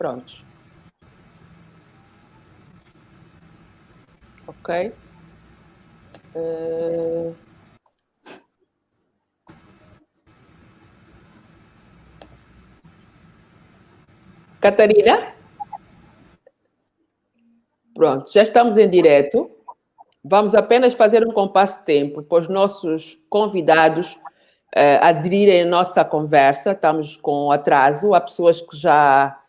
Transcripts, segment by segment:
Prontos. Ok. Catarina? Pronto, já estamos em direto. Vamos apenas fazer um compasso de tempo para os nossos convidados aderirem à nossa conversa. Estamos com atraso. Há pessoas que já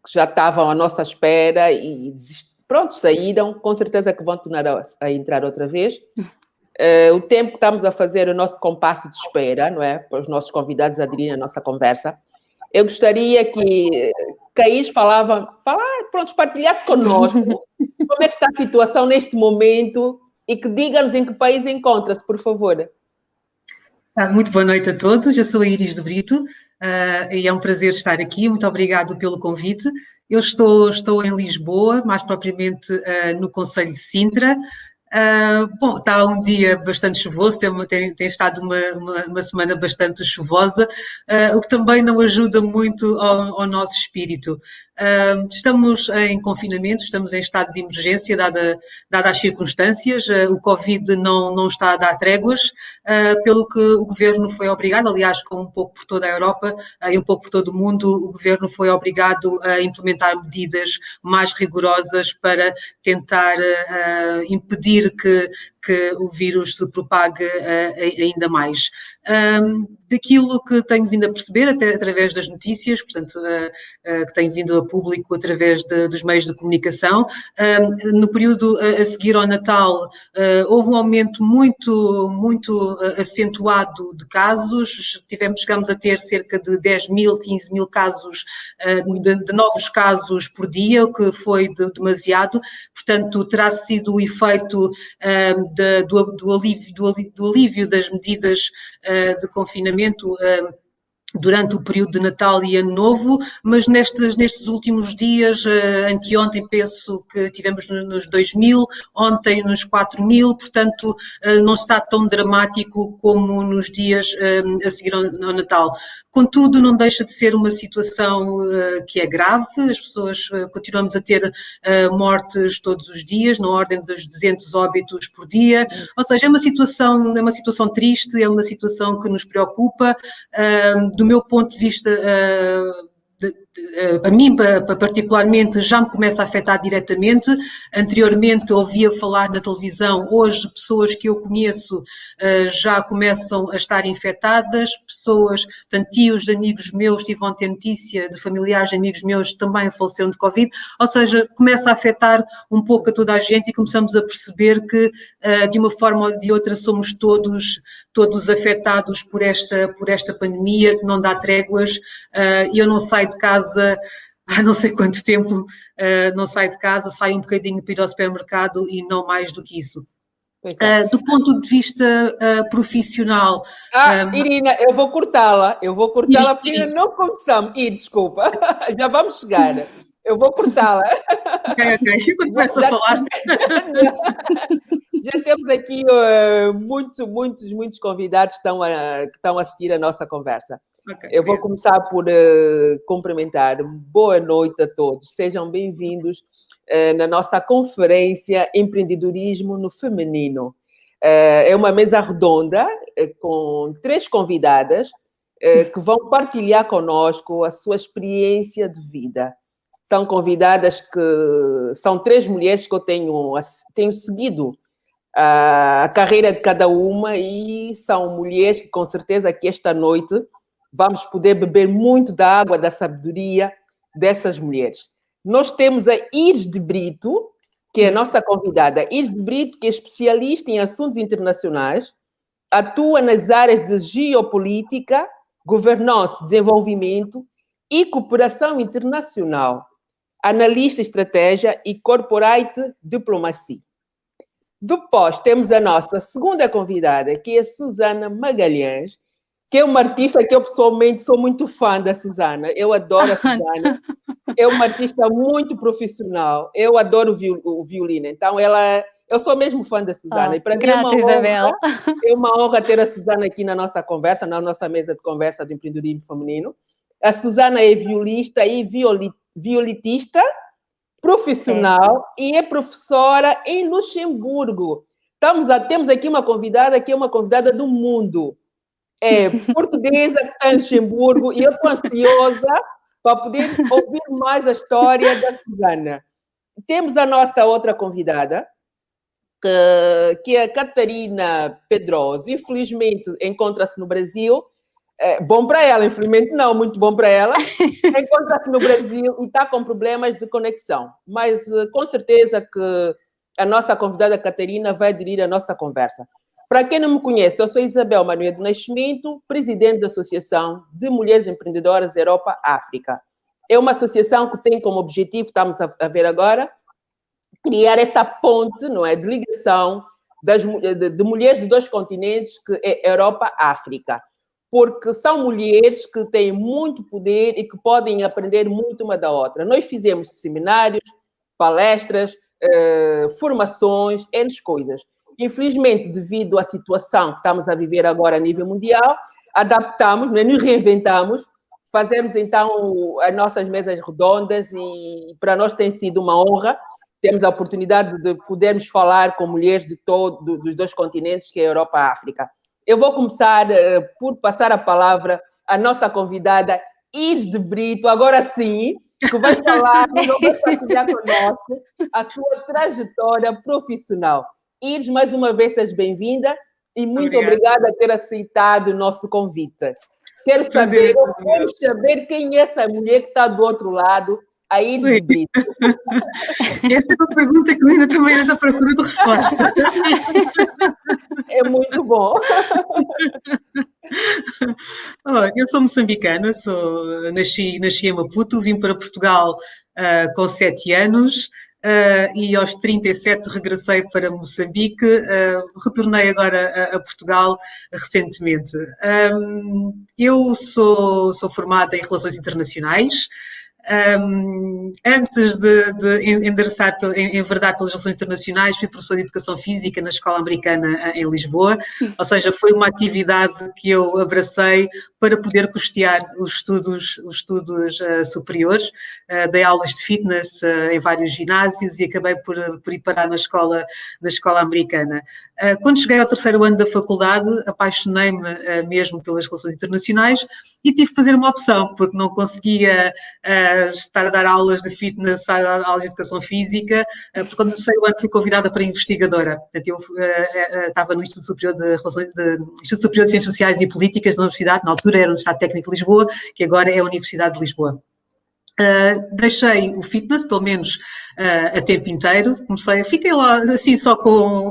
estavam à nossa espera e pronto, saíram. Com certeza que vão tornar a entrar outra vez. O tempo que estamos a fazer o nosso compasso de espera, não é? Para os nossos convidados aderirem à nossa conversa. Eu gostaria que Caís pronto, partilhasse connosco como é que está a situação neste momento e que diga-nos em que país encontra-se, por favor. Muito boa noite a todos, eu sou a Iris de Brito e é um prazer estar aqui, muito obrigado pelo convite. Eu estou em Lisboa, mais propriamente no concelho de Sintra. Bom, está um dia bastante chuvoso, tem estado uma semana bastante chuvosa, o que também não ajuda muito ao nosso espírito. Estamos em confinamento, estamos em estado de emergência, dada as circunstâncias. O Covid não está a dar tréguas, pelo que o Governo foi obrigado, aliás, como um pouco por toda a Europa e um pouco por todo o mundo, o Governo foi obrigado a implementar medidas mais rigorosas para tentar impedir que o vírus se propague ainda mais. Daquilo que tenho vindo a perceber, até através das notícias, portanto, que tenho vindo a público através dos meios de comunicação, no período a seguir ao Natal, houve um aumento muito acentuado de casos, chegamos a ter cerca de 10.000, 15.000 casos, de novos casos por dia, o que foi demasiado, portanto, terá sido o efeito do alívio das medidas de confinamento durante o período de Natal e Ano Novo, mas nestes últimos dias, anteontem penso que tivemos nos 2.000, ontem nos 4.000, portanto não está tão dramático como nos dias a seguir ao Natal. Contudo, não deixa de ser uma situação que é grave, as pessoas continuamos a ter mortes todos os dias, na ordem dos 200 óbitos por dia, ou seja, é uma situação triste, é uma situação que nos preocupa. Do meu ponto de vista, a mim particularmente já me começa a afetar diretamente. Anteriormente ouvia falar na televisão, hoje pessoas que eu conheço já começam a estar infectadas, pessoas, portanto tios de amigos meus, tive ontem notícia de familiares de amigos meus também faleceram de Covid, ou seja, começa a afetar um pouco a toda a gente e começamos a perceber que de uma forma ou de outra somos todos afetados por esta pandemia que não dá tréguas. Eu não saio de casa há não sei quanto tempo, não saio de casa, saio um bocadinho para ir ao supermercado e não mais do que isso. Do ponto de vista profissional... Irina, eu vou cortá-la porque não começamos. Desculpa, já vamos chegar. Eu vou cortá-la. Ok. Quando começo a falar... Já temos aqui muitos convidados que estão a assistir a nossa conversa. Okay, eu vou começar por cumprimentar. Boa noite a todos. Sejam bem-vindos na nossa conferência Empreendedorismo no Feminino. É uma mesa redonda com 3 convidadas que vão partilhar conosco a sua experiência de vida. São convidadas que são 3 mulheres que eu tenho seguido a carreira de cada uma e são mulheres que, com certeza, que esta noite vamos poder beber muito da água da sabedoria dessas mulheres. Nós temos a Iris de Brito, que é a nossa convidada. Iris de Brito, que é especialista em assuntos internacionais, atua nas áreas de geopolítica, governança, desenvolvimento e cooperação internacional, analista estratégia e corporate diplomacia. Depois temos a nossa segunda convidada, que é a Susana Magalhães, que é uma artista que eu pessoalmente sou muito fã da Susana. Eu adoro a Susana. É uma artista muito profissional. Eu adoro o violino. Então, eu sou mesmo fã da Susana. E para mim é uma honra ter a Susana aqui na nossa conversa, na nossa mesa de conversa do empreendedorismo feminino. A Susana é violista e violinista, profissional e é professora em Luxemburgo. Temos aqui uma convidada que é uma convidada do mundo. É portuguesa que está em Luxemburgo e eu estou ansiosa para poder ouvir mais a história da Susana. Temos a nossa outra convidada, que é a Catarina Pedroso. Infelizmente, encontra-se no Brasil. Bom para ela, infelizmente não, muito bom para ela. Encontra-se no Brasil e está com problemas de conexão. Mas, com certeza, que a nossa convidada Catarina vai aderir à nossa conversa. Para quem não me conhece, eu sou Isabel Manuel do Nascimento, presidente da Associação de Mulheres Empreendedoras Europa-África. É uma associação que tem como objetivo, estamos a ver agora, criar essa ponte, não é, de ligação de mulheres de dois continentes, que é Europa-África. Porque são mulheres que têm muito poder e que podem aprender muito uma da outra. Nós fizemos seminários, palestras, formações, N coisas. Infelizmente, devido à situação que estamos a viver agora a nível mundial, adaptamos, nos reinventamos, fazemos então as nossas mesas redondas e para nós tem sido uma honra. Temos a oportunidade de podermos falar com mulheres dos dois continentes, que é a Europa e a África. Eu vou começar por passar a palavra à nossa convidada, Iris de Brito, agora sim, que vai falar, vai partilhar conosco a sua trajetória profissional. Iris, mais uma vez, seja bem-vinda e muito obrigada por ter aceitado o nosso convite. Quero saber quem é essa mulher que está do outro lado, a Iris de Brito. Essa é uma pergunta que eu ainda também ando à procura de resposta. É muito bom. Eu sou moçambicana, nasci em Maputo, vim para Portugal com 7 anos e aos 37 regressei para Moçambique, retornei agora a Portugal recentemente. Eu sou formada em Relações Internacionais. Antes de endereçar em verdade pelas relações internacionais, fui professora de Educação Física na Escola Americana em Lisboa, ou seja, foi uma atividade que eu abracei para poder custear os estudos superiores. Dei aulas de fitness em vários ginásios e acabei por ir parar na escola americana. Quando cheguei ao 3º ano da faculdade, apaixonei-me mesmo pelas relações internacionais e tive que fazer uma opção, porque não conseguia estar a dar aulas de fitness, estar a dar aulas de educação física, porque quando no 3º ano fui convidada para investigadora. Portanto, eu estava no Instituto Superior de Ciências Sociais e Políticas da Universidade, na altura era o Universidade Técnica de Lisboa, que agora é a Universidade de Lisboa. Deixei o fitness, pelo menos a tempo inteiro, fiquei lá assim só com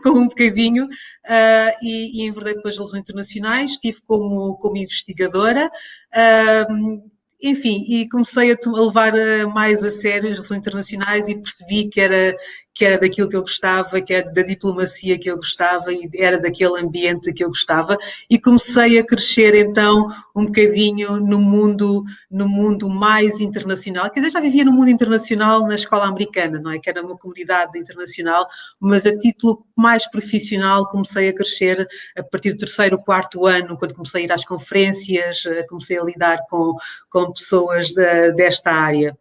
um bocadinho e enverdei depois das relações internacionais, estive como investigadora. Enfim, e comecei a levar mais a sério as relações internacionais e percebi que era daquilo que eu gostava, que era da diplomacia que eu gostava e era daquele ambiente que eu gostava e comecei a crescer então um bocadinho no mundo mais internacional. Quer dizer, já vivia no mundo internacional na escola americana, não é? Que era uma comunidade internacional, mas a título mais profissional comecei a crescer a partir do 3º, 4º ano, quando comecei a ir às conferências, comecei a lidar com pessoas desta área.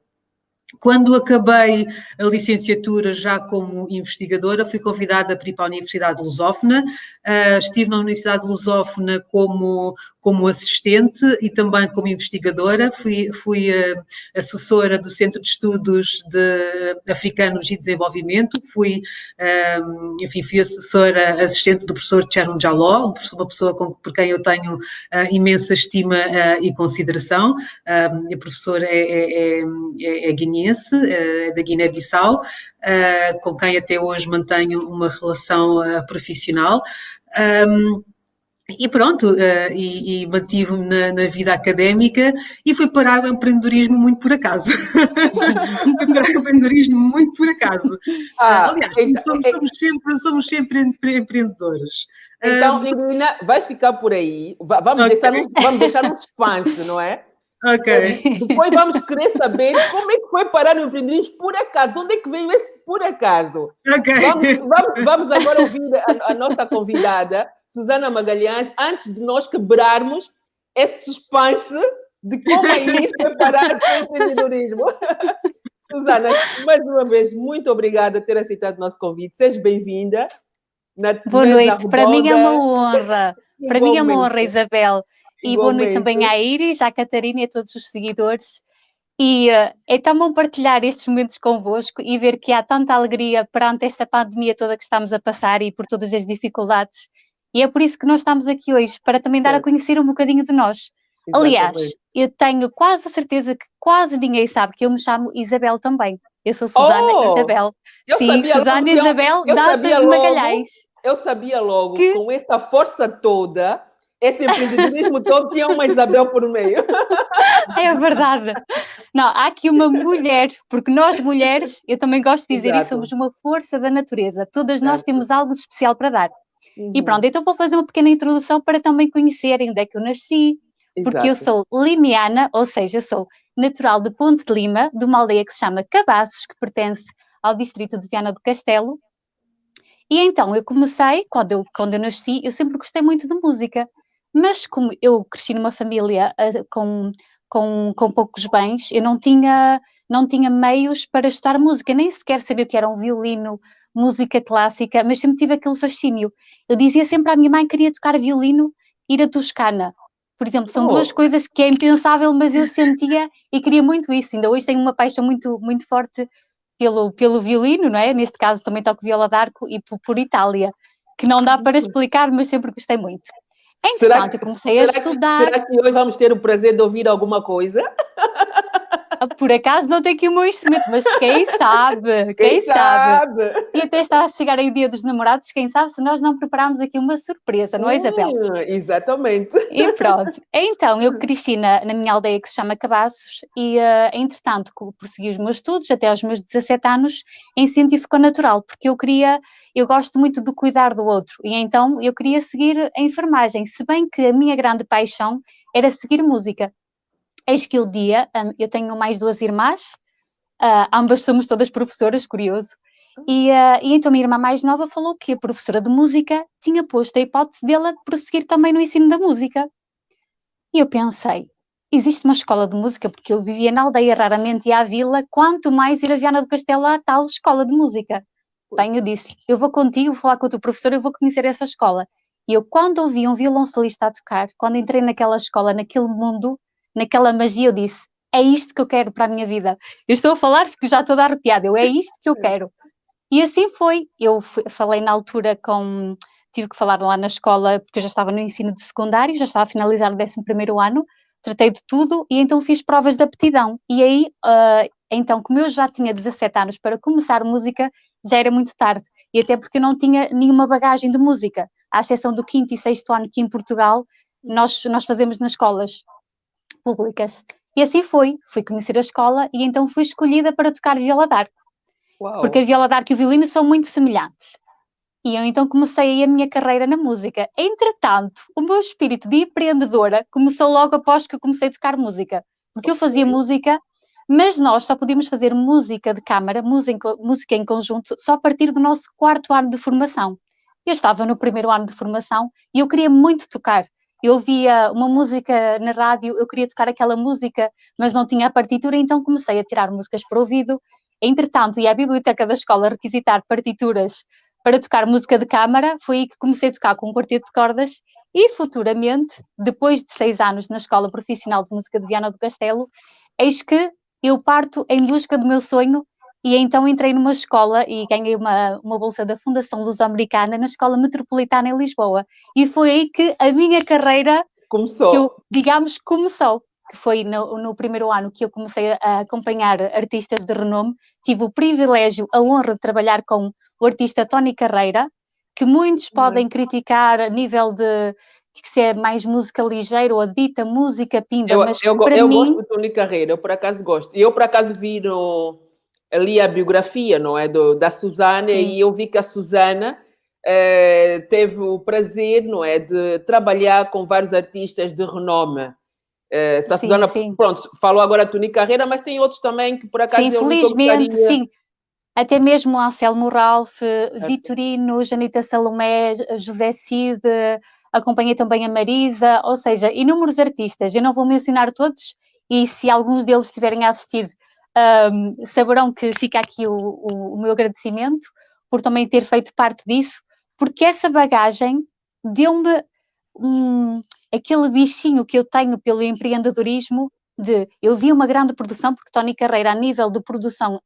Quando acabei a licenciatura já como investigadora, fui convidada para ir para a Universidade Lusófona. Estive na Universidade Lusófona como assistente e também como investigadora. Fui assessora do Centro de Estudos Africanos e Desenvolvimento. Fui assessora assistente do professor Tcherno Jaló, uma pessoa por quem eu tenho imensa estima e consideração. A professora é guineense, da Guiné-Bissau, com quem até hoje mantenho uma relação profissional. E pronto, e mantive-me na vida académica e fui parar o empreendedorismo muito por acaso. Fui parar o empreendedorismo muito por acaso. Aliás, somos sempre empreendedores. Então, Irina, vai ficar por aí. Vamos deixar um suspense, não é? Ok. Depois vamos querer saber como é que foi parar no empreendedorismo por acaso. Onde é que veio esse por acaso? Ok. Vamos agora ouvir a nossa convidada, Susana Magalhães, antes de nós quebrarmos esse suspense de como a Iris foi parar para o empreendedorismo. Susana, mais uma vez, muito obrigada por ter aceitado o nosso convite. Seja bem-vinda. Boa noite, para mim é uma honra. Para mim é uma honra, Isabel. E boa noite também à Iris, à Catarina e a todos os seguidores. E é tão bom partilhar estes momentos convosco e ver que há tanta alegria perante esta pandemia toda que estamos a passar e por todas as dificuldades. E é por isso que nós estamos aqui hoje, para também dar a conhecer um bocadinho de nós. Exatamente. Aliás, eu tenho quase a certeza que quase ninguém sabe que eu me chamo Isabel também. Eu sou Susana Isabel. Sim, Susana Isabel Datas de Magalhães. Eu sabia logo, que com essa força toda, esse empreendedorismo todo tinha uma Isabel por meio. É verdade. Não, há aqui uma mulher, porque nós mulheres, eu também gosto de dizer isso, somos uma força da natureza. Todas nós temos algo de especial para dar. E pronto, então vou fazer uma pequena introdução para também conhecerem onde é que eu nasci, porque eu sou limiana, ou seja, eu sou natural de Ponte de Lima, de uma aldeia que se chama Cabaços, que pertence ao distrito de Viana do Castelo. E então eu comecei, quando eu nasci, eu sempre gostei muito de música, mas como eu cresci numa família com poucos bens, eu não tinha meios para estudar música, nem sequer sabia o que era um violino, música clássica, mas sempre tive aquele fascínio. Eu dizia sempre à minha mãe que queria tocar violino, ir a Toscana. Por exemplo, são duas coisas que é impensável, mas eu sentia e queria muito isso. Ainda hoje tenho uma paixão muito, muito forte pelo violino, não é? Neste caso também toco viola d'arco e por Itália, que não dá para explicar, mas sempre gostei muito. Entretanto, eu comecei a estudar... Será que hoje vamos ter o prazer de ouvir alguma coisa? Por acaso não tenho aqui o meu instrumento, mas quem sabe? Quem sabe? E até está a chegar aí o Dia dos Namorados, quem sabe se nós não prepararmos aqui uma surpresa, não é, Isabel? Exatamente. E pronto. Então, eu cresci na minha aldeia que se chama Cabaços e, entretanto, prossegui os meus estudos até aos meus 17 anos em científico natural, porque eu gosto muito de cuidar do outro e então eu queria seguir a enfermagem, se bem que a minha grande paixão era seguir música. Eis que o dia, eu tenho mais duas irmãs, ambas somos todas professoras, curioso, e então a minha irmã mais nova falou que a professora de música tinha posto a hipótese dela prosseguir também no ensino da música. E eu pensei, existe uma escola de música, porque eu vivia na aldeia, raramente ia à vila, quanto mais ir a Viana do Castelo à tal escola de música. Bem, eu disse, eu vou contigo, vou falar com o teu professor, eu vou conhecer essa escola. E eu, quando ouvi um violoncelista a tocar, quando entrei naquela escola, naquele mundo, naquela magia, eu disse, é isto que eu quero para a minha vida. Eu estou a falar porque já estou a dar arrepiada, é isto que eu quero. E assim foi. Eu falei na altura tive que falar lá na escola, porque eu já estava no ensino de secundário, já estava a finalizar o 11º ano, tratei de tudo e então fiz provas de aptidão. E aí, então, como eu já tinha 17 anos para começar música, já era muito tarde. E até porque eu não tinha nenhuma bagagem de música, à exceção do 5º e 6º ano que em Portugal nós fazemos nas escolas públicas. E assim fui conhecer a escola e então fui escolhida para tocar viola d'arco. Porque a viola d'arco e o violino são muito semelhantes. E eu então comecei aí a minha carreira na música. Entretanto, o meu espírito de empreendedora começou logo após que eu comecei a tocar música. Porque eu fazia música, mas nós só podíamos fazer música de câmara, música em conjunto, só a partir do nosso 4º ano de formação. Eu estava no 1º ano de formação e eu queria muito tocar. Eu ouvia uma música na rádio, eu queria tocar aquela música, mas não tinha a partitura, então comecei a tirar músicas para o ouvido. Entretanto, ia à biblioteca da escola requisitar partituras para tocar música de câmara, foi aí que comecei a tocar com um quarteto de cordas e futuramente, depois de 6 anos na Escola Profissional de Música de Viana do Castelo, eis que eu parto em busca do meu sonho e então entrei numa escola e ganhei uma bolsa da Fundação Luso-Americana na Escola Metropolitana em Lisboa. E foi aí que a minha carreira começou, que foi no 1º ano que eu comecei a acompanhar artistas de renome. Tive o privilégio, a honra de trabalhar com o artista Tony Carreira, que muitos podem criticar a nível de que se é mais música ligeira ou a dita música pimba, mas para mim... Eu gosto do Tony Carreira, eu por acaso gosto. E eu por acaso vi ali a biografia, não é, da Susana, e eu vi que a Susana teve o prazer, não é, de trabalhar com vários artistas de renome. Essa Susana, pronto, falou agora Tony Carreira, mas tem outros também que por acaso eu felizmente, sim. Até mesmo Anselmo Ralph, Vitorino, Janita Salomé, José Cid, acompanhei também a Marisa, ou seja, inúmeros artistas. Eu não vou mencionar todos, e se alguns deles estiverem a assistir, saberão que fica aqui o meu agradecimento por também ter feito parte disso, porque essa bagagem deu-me aquele bichinho que eu tenho pelo empreendedorismo. Eu vi uma grande produção, porque Tony Carreira, a nível de produção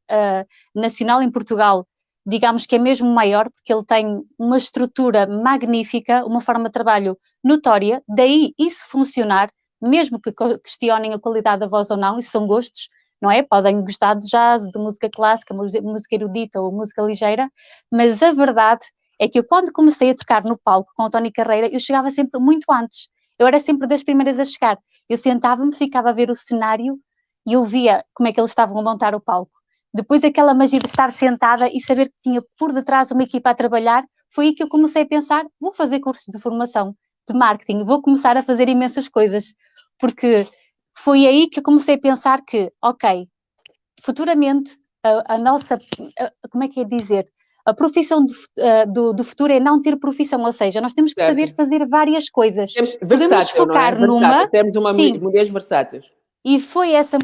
nacional em Portugal, digamos que é mesmo maior, porque ele tem uma estrutura magnífica, uma forma de trabalho notória, daí isso funcionar, mesmo que questionem a qualidade da voz ou não, isso são gostos, não é? Podem gostar de jazz, de música clássica, música erudita ou música ligeira, mas a verdade é que eu, quando comecei a tocar no palco com o Tony Carreira, eu chegava sempre muito antes, eu era sempre das primeiras a chegar. Eu sentava-me, ficava a ver o cenário e eu via como é que eles estavam a montar o palco. Depois aquela magia de estar sentada e saber que tinha por detrás uma equipa a trabalhar, foi aí que eu comecei a pensar, vou fazer cursos de formação, de marketing, vou começar a fazer imensas coisas, porque foi aí que eu comecei a pensar que, ok, futuramente a nossa, como é que é dizer, a profissão do futuro é não ter profissão, ou seja, nós temos que saber fazer várias coisas. Podemos focar numa... Temos mulheres versáteis. E foi essa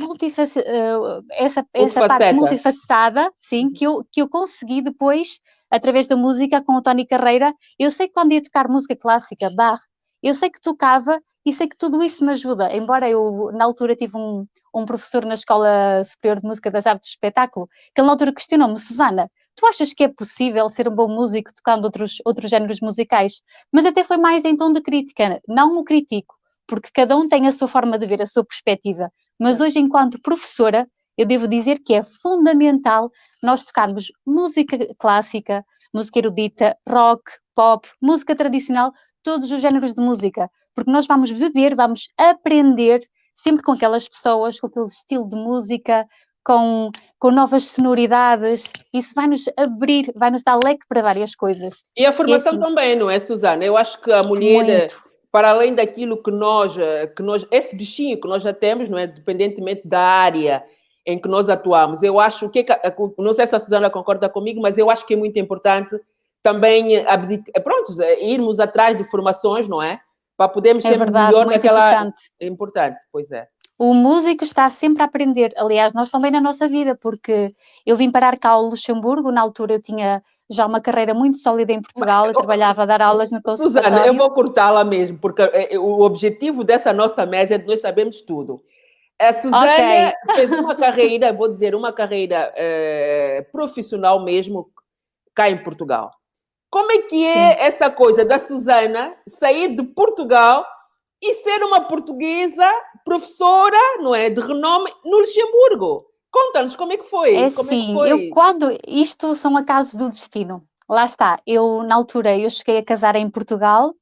parte multifacetada, sim, que eu consegui depois, através da música, com o Tony Carreira. Eu sei que quando ia tocar música clássica, Bach, eu sei que tocava e sei que tudo isso me ajuda. Embora eu, na altura, tive um professor na Escola Superior de Música das Artes de Espetáculo, que ele na altura questionou-me: Susana, tu achas que é possível ser um bom músico tocando outros géneros musicais? Mas até foi mais em tom de crítica, não o critico, porque cada um tem a sua forma de ver, a sua perspectiva. Mas hoje, enquanto professora, eu devo dizer que é fundamental nós tocarmos música clássica, música erudita, rock, pop, música tradicional, todos os géneros de música, porque nós vamos beber, vamos aprender sempre com aquelas pessoas, com aquele estilo de música, com novas sonoridades. Isso vai-nos abrir, vai-nos dar leque para várias coisas. E a formação assim, também, não é, Susana? Eu acho que a mulher... Para além daquilo que nós, esse bichinho que nós já temos, não é? Independentemente da área em que nós atuamos, eu acho que, não sei se a Susana concorda comigo, mas eu acho que é muito importante também, irmos atrás de formações, não é? Para podermos ser melhor naquela... Importante. É importante, pois é. O músico está sempre a aprender. Aliás, nós também na nossa vida, porque eu vim parar cá ao Luxemburgo, na altura eu tinha já uma carreira muito sólida em Portugal, eu trabalhava a dar aulas no conservatório. Susana, eu vou cortá-la mesmo, porque o objetivo dessa nossa mesa é de nós sabermos tudo. A Susana fez uma carreira, vou dizer, uma carreira profissional mesmo, cá em Portugal. Como é que é essa coisa da Susana sair de Portugal e ser uma portuguesa professora, não é, de renome no Luxemburgo? Conta-nos como é que foi. Isto são acasos do destino. Lá está, na altura, eu cheguei a casar em Portugal,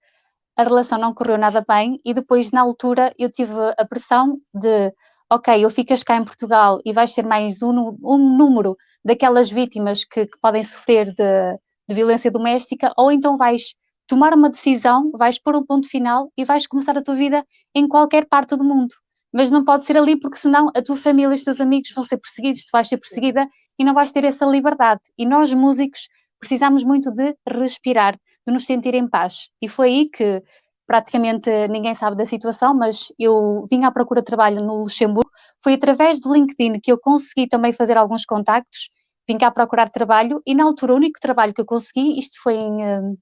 a relação não correu nada bem e depois, na altura, eu tive a pressão de, ok, ou ficas cá em Portugal e vais ser mais um número daquelas vítimas que podem sofrer de violência doméstica, ou então vais tomar uma decisão, vais pôr um ponto final e vais começar a tua vida em qualquer parte do mundo. Mas não pode ser ali, porque senão a tua família e os teus amigos vão ser perseguidos, tu vais ser perseguida e não vais ter essa liberdade. E nós, músicos, precisamos muito de respirar, de nos sentir em paz. E foi aí que praticamente ninguém sabe da situação, mas eu vim à procura de trabalho no Luxemburgo. Foi através do LinkedIn que eu consegui também fazer alguns contactos, vim cá procurar trabalho e na altura o único trabalho que eu consegui, isto foi em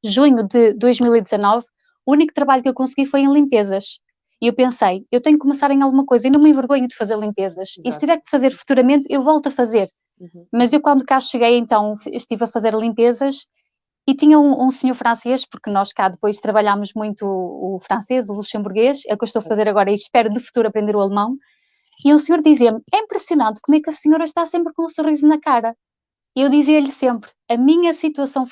junho de 2019, o único trabalho que eu consegui foi em limpezas. E eu pensei, eu tenho que começar em alguma coisa e não me envergonho de fazer limpezas. Exato. E se tiver que fazer futuramente, eu volto a fazer. Mas eu quando cá cheguei, então, estive a fazer limpezas e tinha um senhor francês, porque nós cá depois trabalhámos muito o francês, o luxemburguês, é o que eu estou a fazer agora e espero de futuro aprender o alemão. E um senhor dizia-me, é impressionante como é que a senhora está sempre com um sorriso na cara. E eu dizia-lhe sempre, a minha situação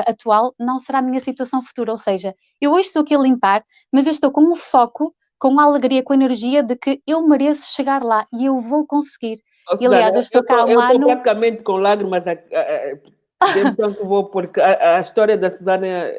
atual não será a minha situação futura, ou seja, eu hoje estou aqui a limpar, mas eu estou com um foco, com a alegria, com a energia de que eu mereço chegar lá e eu vou conseguir. E aliás, eu estou cá um ano... Eu estou praticamente com lágrimas, então vou, porque a história da Susana...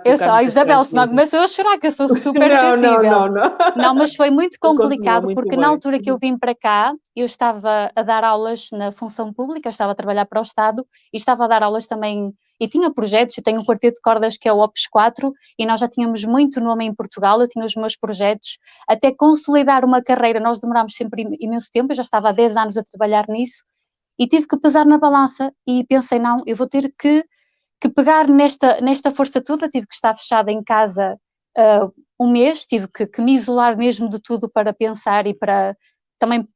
Eu sou a Isabel, senão começo a chorar, que eu sou super sensível. Não, mas foi muito complicado, muito porque bem. Na altura que eu vim para cá, eu estava a dar aulas na função pública, estava a trabalhar para o Estado e estava a dar aulas também, e tinha projetos. Eu tenho um quarteto de cordas que é o Opus 4 e nós já tínhamos muito nome em Portugal, eu tinha os meus projetos, até consolidar uma carreira, nós demorámos sempre imenso tempo, eu já estava há 10 anos a trabalhar nisso e tive que pesar na balança e pensei, não, eu vou ter que pegar nesta força toda, tive que estar fechada em casa um mês, tive que me isolar mesmo de tudo para pensar e para também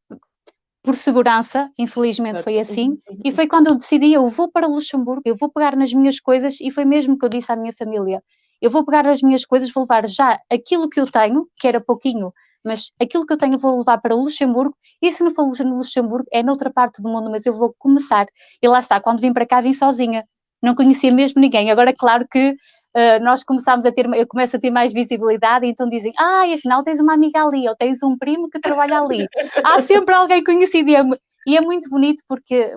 por segurança, infelizmente foi assim, e foi quando eu decidi, eu vou para Luxemburgo, eu vou pegar nas minhas coisas, e foi mesmo que eu disse à minha família, eu vou pegar nas minhas coisas, vou levar já aquilo que eu tenho, que era pouquinho, mas aquilo que eu tenho vou levar para Luxemburgo, e se não for no Luxemburgo, é noutra parte do mundo, mas eu vou começar, e lá está, quando vim para cá vim sozinha, não conhecia mesmo ninguém, agora claro que nós começámos a ter, eu começo a ter mais visibilidade, e então dizem, afinal tens uma amiga ali, ou tens um primo que trabalha ali. Há sempre alguém conhecido, e é muito bonito porque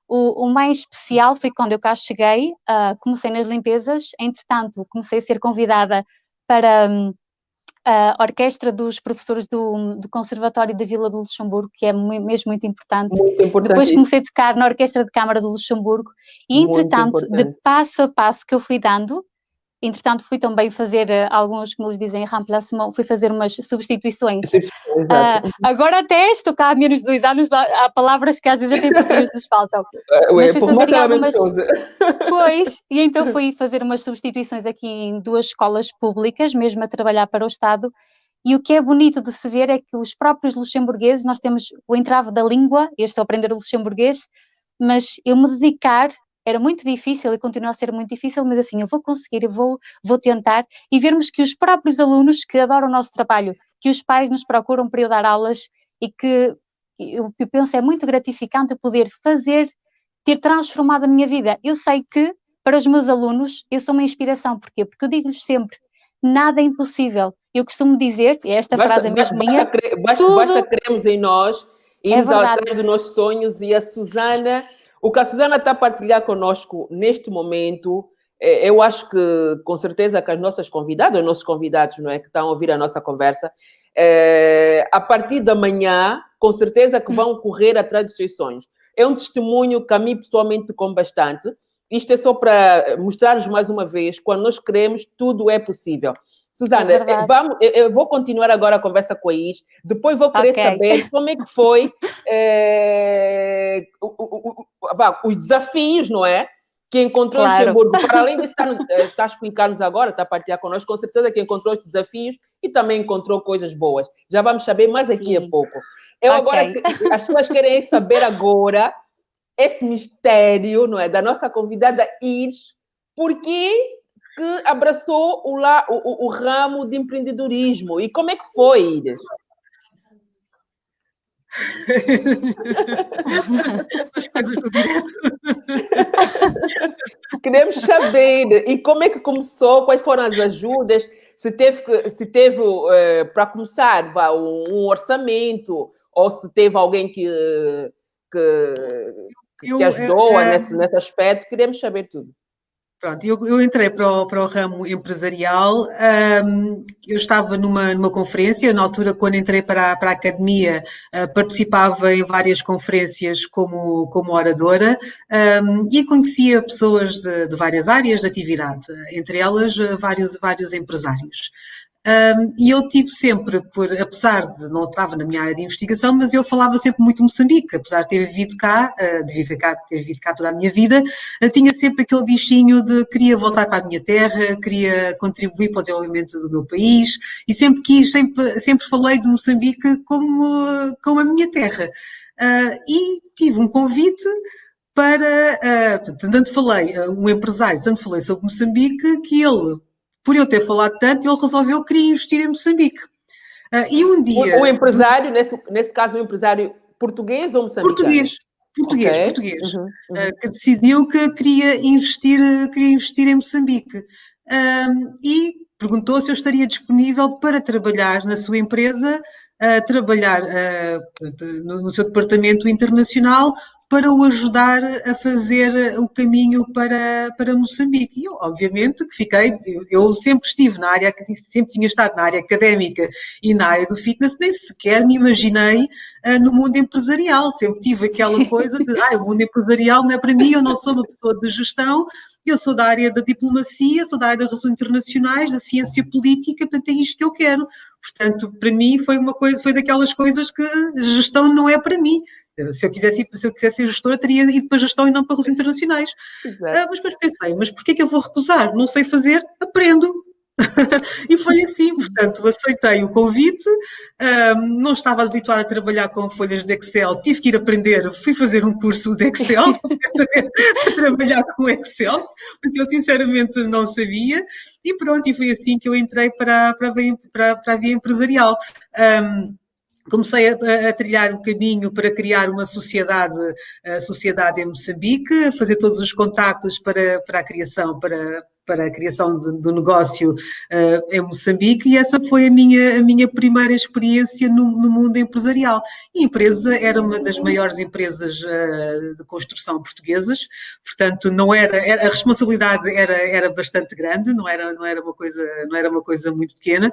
o mais especial foi quando eu cá cheguei, comecei nas limpezas, entretanto comecei a ser convidada para a orquestra dos professores do Conservatório da Vila do Luxemburgo, que é mesmo muito importante. Muito importante. Depois comecei a tocar na Orquestra de Câmara do Luxemburgo e, entretanto, de passo a passo que eu fui dando, entretanto, fui também fazer alguns, como eles dizem, remplacement, fui fazer umas substituições. Agora até estou cá há menos de 2 anos, há palavras que às vezes até em português nos faltam. Mas fui fazer algumas... Pois, e então fui fazer umas substituições aqui em 2 escolas públicas, mesmo a trabalhar para o Estado, e o que é bonito de se ver é que os próprios luxemburgueses, nós temos o entrave da língua, eu estou a aprender o luxemburguês, mas eu me dedicar, era muito difícil e continua a ser muito difícil, mas assim, eu vou conseguir, eu vou tentar, e vermos que os próprios alunos que adoram o nosso trabalho, que os pais nos procuram para eu dar aulas, e que eu penso é muito gratificante eu poder ter transformado a minha vida. Eu sei que, para os meus alunos, eu sou uma inspiração. Porquê? Porque eu digo-lhes sempre, nada é impossível. Eu costumo dizer, e esta frase é mesmo minha, basta crermos em nós, irmos atrás dos nossos sonhos, e a Susana, o que a Susana está a partilhar connosco neste momento, eu acho que, com certeza, que as nossas convidadas, os nossos convidados, não é, que estão a ouvir a nossa conversa, a partir da manhã, com certeza que vão correr atrás dos seus sonhos. É um testemunho que a mim pessoalmente tocou bastante. Isto é só para mostrar-vos mais uma vez, quando nós queremos, tudo é possível. Susana, eu vou continuar agora a conversa com a Is, depois vou querer saber como é que foi os desafios, não é? Que encontrou em Luxemburgo. Para além de estar a explicar-nos agora, está a partilhar connosco, com certeza que encontrou os desafios e também encontrou coisas boas. Já vamos saber mais aqui a pouco. Agora, as pessoas querem saber agora este mistério, não é, da nossa convidada Is, porque que abraçou o ramo de empreendedorismo. E como é que foi, Iris? As coisas do direto. Queremos saber. E como é que começou? Quais foram as ajudas? Se teve para começar, um orçamento, ou se teve alguém que ajudou nesse aspecto? Queremos saber tudo. Pronto, eu entrei para o ramo empresarial, eu estava numa conferência, na altura quando entrei para a academia, participava em várias conferências como oradora, e conhecia pessoas de várias áreas de atividade, entre elas vários empresários. E eu tive sempre, apesar de não estava na minha área de investigação, mas eu falava sempre muito Moçambique, apesar de ter vivido cá, ter vivido cá toda a minha vida, tinha sempre aquele bichinho de queria voltar para a minha terra, queria contribuir para o desenvolvimento do meu país, e sempre falei de Moçambique como a minha terra. E tive um convite para, tanto falei sobre Moçambique, que ele, por eu ter falado tanto, ele resolveu que queria investir em Moçambique. E um dia... O empresário, nesse caso, um empresário português ou moçambicano? Português. Que decidiu que queria investir em Moçambique. E perguntou se eu estaria disponível para trabalhar na sua empresa, trabalhar no seu departamento internacional, para o ajudar a fazer o caminho para Moçambique. E eu, obviamente, que eu sempre estive na área, sempre tinha estado na área académica e na área do fitness, nem sequer me imaginei no mundo empresarial. Sempre tive aquela coisa de, o mundo empresarial não é para mim, eu não sou uma pessoa de gestão, eu sou da área da diplomacia, sou da área das relações internacionais, da ciência política, portanto é isto que eu quero. Portanto, para mim foi daquelas coisas que gestão não é para mim. Se eu quisesse ser gestora, teria ido para gestão e não para relações internacionais. Mas depois pensei, mas porquê que eu vou recusar? Não sei fazer, aprendo. E foi assim, portanto, aceitei o convite, não estava habituada a trabalhar com folhas de Excel, tive que ir aprender, fui fazer um curso de Excel, para saber trabalhar com Excel, porque eu sinceramente não sabia, e pronto, e foi assim que eu entrei para a via empresarial. Comecei a trilhar o caminho para criar uma sociedade em Moçambique, a fazer todos os contactos para a criação do negócio em Moçambique, e essa foi a minha primeira experiência no mundo empresarial. E a empresa era uma das maiores empresas de construção portuguesas, portanto a responsabilidade era bastante grande, não era uma coisa muito pequena,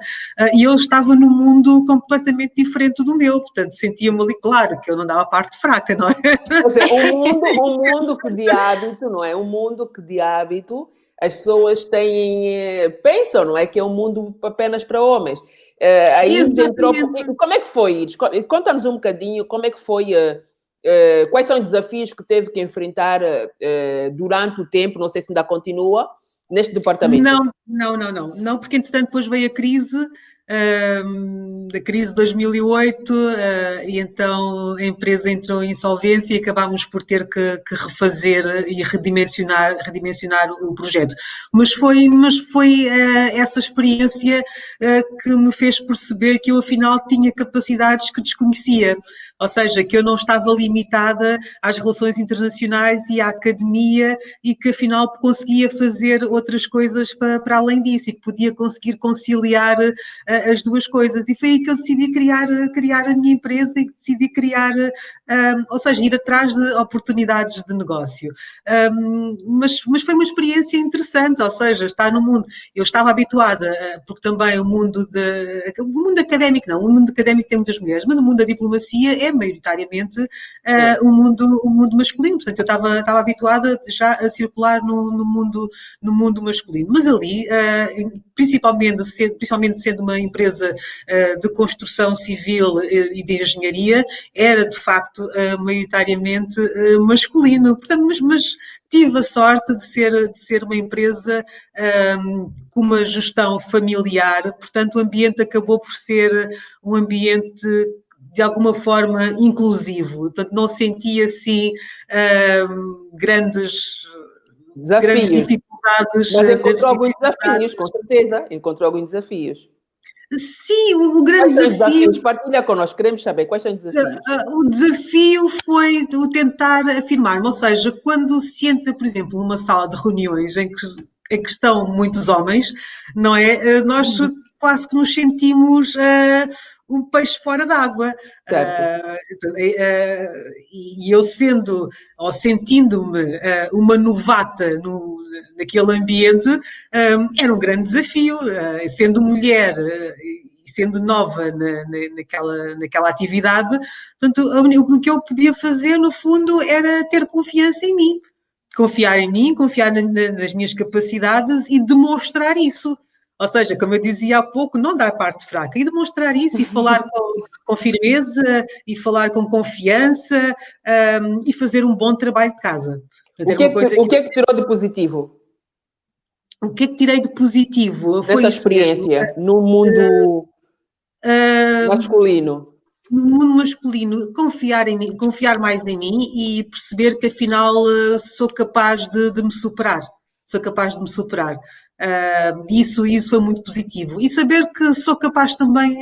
e eu estava num mundo completamente diferente do meu, portanto sentia-me ali, claro, que eu não dava a parte fraca, não é? Quer dizer, um mundo que de hábito, não é? Um mundo que de hábito as pessoas pensam, não é? Que é um mundo apenas para homens. Aí entrou. Como é que foi, Iris? Conta-nos um bocadinho como é que foi, quais são os desafios que teve que enfrentar durante o tempo, não sei se ainda continua, neste departamento. Não, porque entretanto depois veio a crise, da crise de 2008, e então a empresa entrou em insolvência e acabámos por ter que refazer e redimensionar o projeto. Mas foi essa experiência que me fez perceber que eu afinal tinha capacidades que desconhecia. Ou seja, que eu não estava limitada às relações internacionais e à academia, e que afinal conseguia fazer outras coisas para além disso, e que podia conseguir conciliar as duas coisas. E foi aí que eu decidi criar a minha empresa, e decidi ou seja, ir atrás de oportunidades de negócio. Mas foi uma experiência interessante, ou seja, estar no mundo. Eu estava habituada, porque também o mundo académico tem muitas mulheres, mas o mundo da diplomacia é maioritariamente um mundo masculino, portanto eu estava habituada já a circular no mundo masculino, mas ali, principalmente sendo uma empresa de construção civil e de engenharia, era de facto maioritariamente masculino, portanto, mas tive a sorte de ser uma empresa com uma gestão familiar, portanto o ambiente acabou por ser um ambiente de alguma forma inclusivo, portanto não senti assim grandes dificuldades. Mas encontrou alguns desafios, com certeza, encontrou alguns desafios. Sim, o grande desafio... Partilha connosco, queremos saber quais são os desafios. O desafio foi o tentar afirmar-me, ou seja, quando se entra, por exemplo, numa sala de reuniões em que estão muitos homens, não é? Nós quase que nos sentimos um peixe fora d'água. E eu sentindo-me uma novata naquele ambiente, era um grande desafio, sendo mulher e sendo nova naquela atividade. Portanto, o que eu podia fazer, no fundo, era ter confiança em mim. Confiar em mim, confiar nas minhas capacidades e demonstrar isso. Ou seja, como eu dizia há pouco, não dar parte fraca, e demonstrar isso, e falar com firmeza, e falar com confiança, e fazer um bom trabalho de casa. Portanto, o que é que tirou de positivo? O que é que tirei de positivo? Dessa experiência no mundo masculino? No mundo masculino, confiar em mim, confiar mais em mim e perceber que afinal sou capaz de me superar. Sou capaz de me superar. Isso é muito positivo. E saber que sou capaz também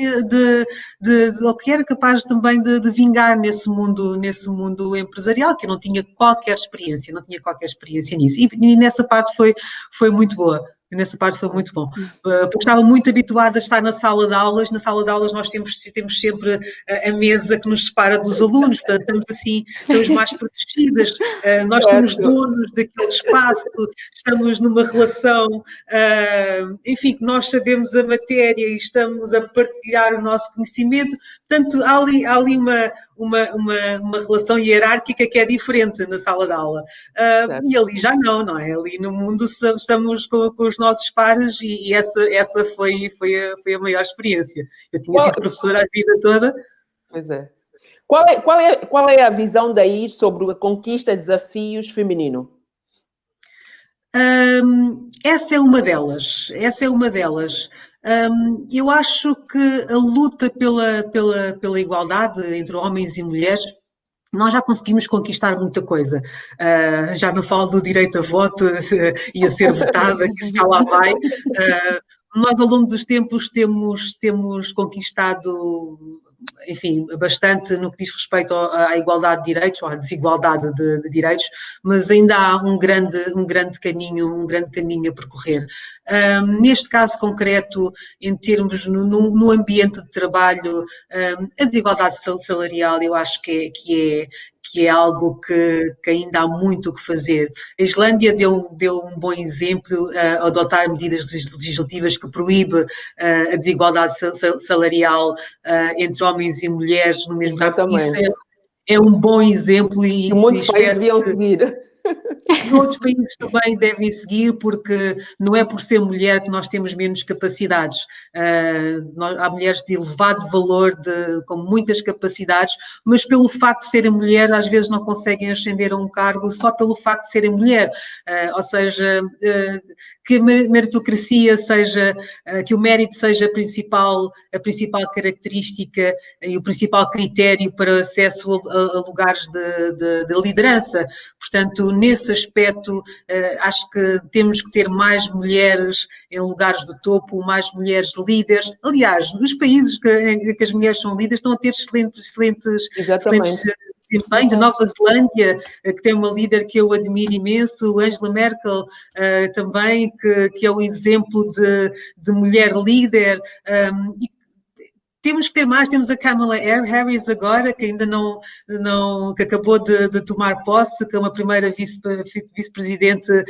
ou que era capaz também de vingar nesse mundo empresarial, que eu não tinha qualquer experiência nisso. E nessa parte foi muito boa. Nessa parte foi muito bom. Porque estava muito habituada a estar na sala de aulas. Na sala de aulas nós temos sempre a mesa que nos separa dos alunos, portanto estamos mais protegidas. Nós somos donos daquele espaço, estamos numa relação, enfim, que nós sabemos a matéria e estamos a partilhar o nosso conhecimento. Portanto, há ali uma relação hierárquica que é diferente na sala de aula. E ali já não é? Ali no mundo estamos com os nossos pares e essa foi a maior experiência. Eu tinha sido professora a vida toda. Pois é. Qual é a visão da Iris sobre a conquista de desafios feminino? Essa é uma delas. Eu acho que a luta pela igualdade entre homens e mulheres, nós já conseguimos conquistar muita coisa. Já não falo do direito a voto e a ser votada, que isso já lá vai. Nós, ao longo dos tempos, temos conquistado, enfim, bastante no que diz respeito à igualdade de direitos, ou à desigualdade de direitos, mas ainda há um grande caminho a percorrer. Neste caso concreto, em termos no ambiente de trabalho, a desigualdade salarial, eu acho que é algo que ainda há muito o que fazer. A Islândia deu um bom exemplo a adotar medidas legislativas que proíbe a desigualdade salarial entre homens e mulheres no mesmo campo. Isso é um bom exemplo e muitos países deviam seguir. E outros países também devem seguir, porque não é por ser mulher que nós temos menos capacidades. Há mulheres de elevado valor, com muitas capacidades, mas pelo facto de serem mulher, às vezes não conseguem ascender a um cargo só pelo facto de serem mulher. Ou seja, que a meritocracia seja, que o mérito seja a principal característica e o principal critério para acesso a lugares de liderança. Portanto, nesse aspecto, acho que temos que ter mais mulheres em lugares de topo, mais mulheres líderes. Aliás, nos países que as mulheres são líderes estão a ter excelentes desempenhos. A Nova Zelândia, que tem uma líder que eu admiro imenso, Angela Merkel, também, que é um exemplo de mulher líder. Temos que ter mais, temos a Kamala Harris agora, que ainda que acabou de tomar posse, que é uma primeira vice-presidente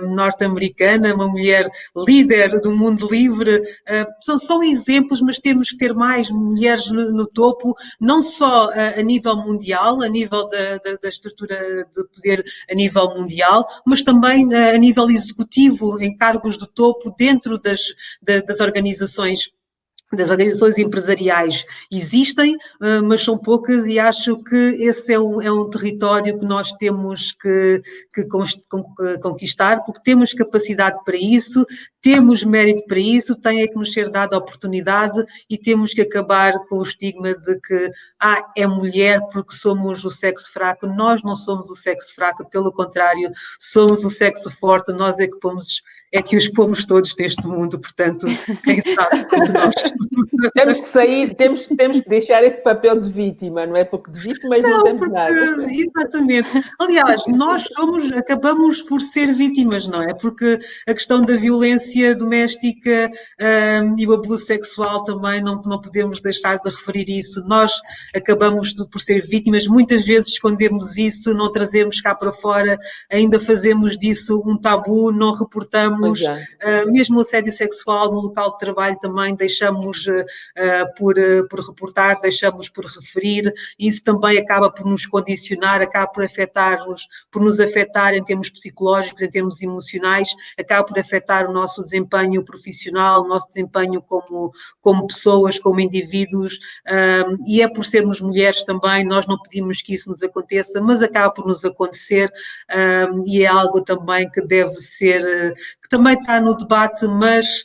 norte-americana, uma mulher líder do mundo livre. São exemplos, mas temos que ter mais mulheres no topo, não só a nível mundial, a nível da estrutura de poder a nível mundial, mas também a nível executivo, em cargos de topo dentro das organizações empresariais. Existem, mas são poucas, e acho que esse é um território que nós temos que conquistar, porque temos capacidade para isso, temos mérito para isso, tem que nos ser dada a oportunidade e temos que acabar com o estigma de que é mulher porque somos o sexo fraco. Nós não somos o sexo fraco, pelo contrário, somos o sexo forte, nós é que os pomos todos neste mundo, portanto, quem sabe como nós. Temos que sair, temos que deixar esse papel de vítima, não é? Porque de vítimas não temos nada. Exatamente. Aliás, nós acabamos por ser vítimas, não é? Porque a questão da violência doméstica e o abuso sexual também não podemos deixar de referir isso. Nós acabamos por ser vítimas, muitas vezes escondemos isso, não trazemos cá para fora, ainda fazemos disso um tabu, não reportamos. Mesmo o assédio sexual no local de trabalho também deixamos por reportar, deixamos por referir. Isso também acaba por nos condicionar, acaba por nos afetar em termos psicológicos, em termos emocionais, acaba por afetar o nosso desempenho profissional, o nosso desempenho como pessoas, como indivíduos, e é por sermos mulheres também, nós não pedimos que isso nos aconteça, mas acaba por nos acontecer, e é algo também que deve ser, que também está no debate, mas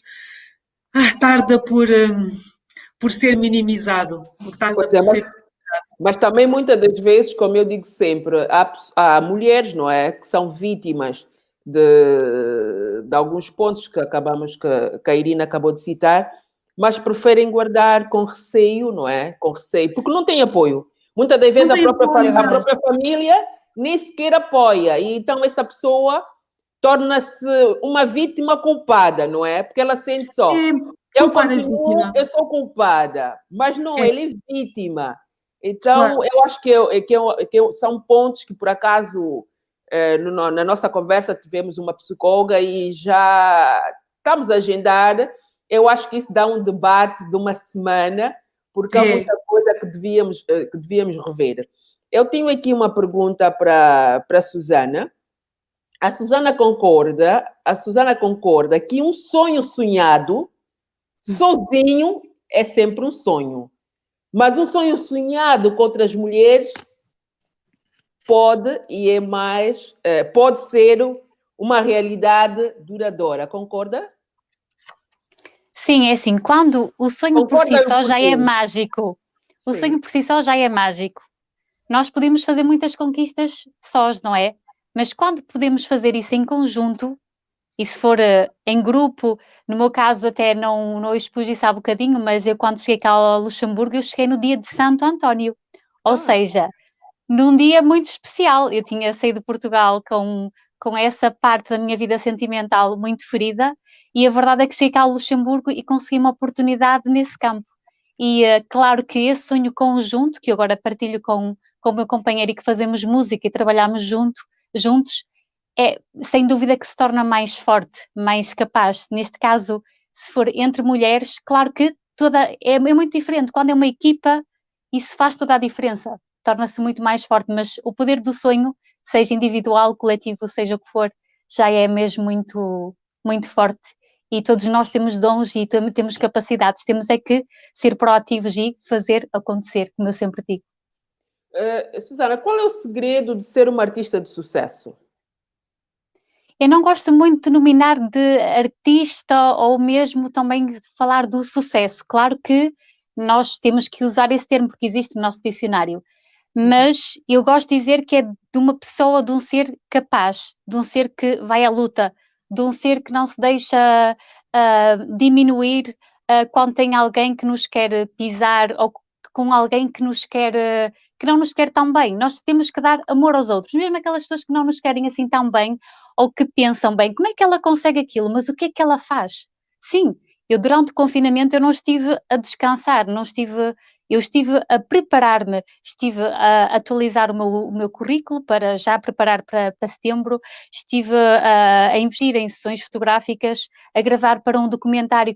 tarda por ser minimizado. Mas também muitas das vezes, como eu digo sempre, há mulheres, não é, que são vítimas de alguns pontos que a Irina acabou de citar, mas preferem guardar com receio, não é? Com receio, porque não tem apoio. Muitas das vezes a própria família nem sequer apoia, e então essa pessoa torna-se uma vítima culpada, não é? Porque ela sente só, eu continuo, eu sou culpada, mas não, ele é vítima. Então, eu acho que são pontos que, por acaso, na nossa conversa tivemos uma psicóloga e já estamos a agendar. Eu acho que isso dá um debate de uma semana, porque há muita coisa que devíamos rever. Eu tenho aqui uma pergunta para a Susana. A Susana concorda que um sonho sonhado sozinho é sempre um sonho. Mas um sonho sonhado com outras mulheres pode ser uma realidade duradoura. Concorda? Sim, é assim, quando o sonho por si só já é mágico, o sonho por si só já é mágico. Nós podemos fazer muitas conquistas sós, não é? Mas quando podemos fazer isso em conjunto, e se for em grupo, no meu caso até não expus isso há bocadinho, mas eu quando cheguei cá ao Luxemburgo, eu cheguei no dia de Santo António. Ou seja, num dia muito especial. Eu tinha saído de Portugal com essa parte da minha vida sentimental muito ferida, e a verdade é que cheguei cá ao Luxemburgo e consegui uma oportunidade nesse campo. E claro que esse sonho conjunto, que eu agora partilho com o meu companheiro e que fazemos música e trabalhamos juntos, é sem dúvida que se torna mais forte, mais capaz. Neste caso, se for entre mulheres, claro que é muito diferente. Quando é uma equipa, isso faz toda a diferença. Torna-se muito mais forte, mas o poder do sonho, seja individual, coletivo, seja o que for, já é mesmo muito, muito forte. E todos nós temos dons e temos capacidades. Temos é que ser proativos e fazer acontecer, como eu sempre digo. Susana, qual é o segredo de ser uma artista de sucesso? Eu não gosto muito de nominar de artista ou mesmo também de falar do sucesso. Claro que nós temos que usar esse termo porque existe no nosso dicionário. Mas eu gosto de dizer que é de uma pessoa, de um ser capaz, de um ser que vai à luta, de um ser que não se deixa diminuir quando tem alguém que nos quer pisar ou com alguém que não nos quer tão bem. Nós temos que dar amor aos outros, mesmo aquelas pessoas que não nos querem assim tão bem ou que pensam bem, como é que ela consegue aquilo, mas o que é que ela faz? Sim, eu durante o confinamento eu não estive a descansar, eu estive a preparar-me, estive a atualizar o meu currículo para já preparar para setembro, estive a investir em sessões fotográficas, a gravar para um documentário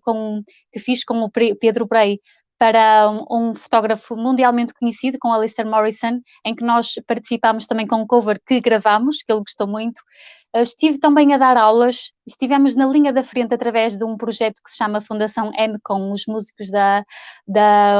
que fiz com o Pedro Brey, para um fotógrafo mundialmente conhecido, com Alistair Morrison, em que nós participámos também com um cover que gravámos, que ele gostou muito. Estive também a dar aulas, estivemos na linha da frente através de um projeto que se chama Fundação M, com os músicos da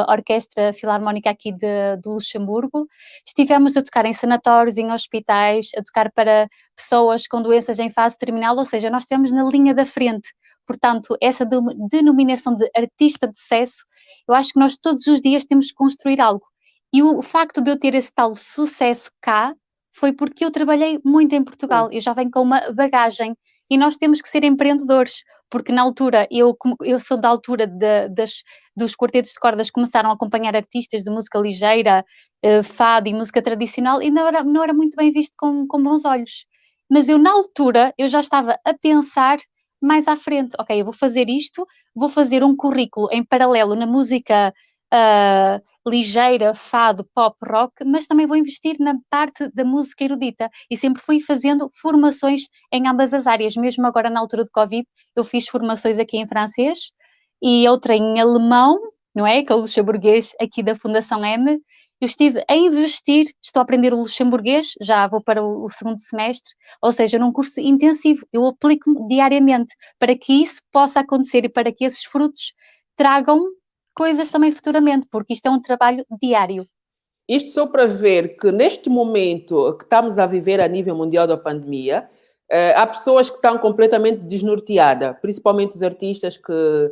Orquestra Filarmónica aqui de Luxemburgo. Estivemos a tocar em sanatórios, em hospitais, a tocar para pessoas com doenças em fase terminal, ou seja, nós estivemos na linha da frente. Portanto, essa denominação de artista de sucesso, eu acho que nós todos os dias temos que construir algo. E o facto de eu ter esse tal sucesso cá, foi porque eu trabalhei muito em Portugal, eu já venho com uma bagagem e nós temos que ser empreendedores, porque na altura, eu sou da altura dos quartetos de cordas que começaram a acompanhar artistas de música ligeira, fado e música tradicional e não era muito bem visto com bons olhos. Mas eu na altura, eu já estava a pensar mais à frente, ok, eu vou fazer isto, vou fazer um currículo em paralelo na música ligeira, fado, pop, rock, mas também vou investir na parte da música erudita e sempre fui fazendo formações em ambas as áreas, mesmo agora na altura do Covid, eu fiz formações aqui em francês e outra em alemão, não é? Que é o luxemburguês aqui da Fundação M. Eu estive a investir, estou a aprender o luxemburguês, já vou para o segundo semestre, ou seja, num curso intensivo, eu aplico-me diariamente para que isso possa acontecer e para que esses frutos tragam coisas também futuramente, porque isto é um trabalho diário. Isto só para ver que neste momento que estamos a viver a nível mundial da pandemia, há pessoas que estão completamente desnorteadas, principalmente os artistas que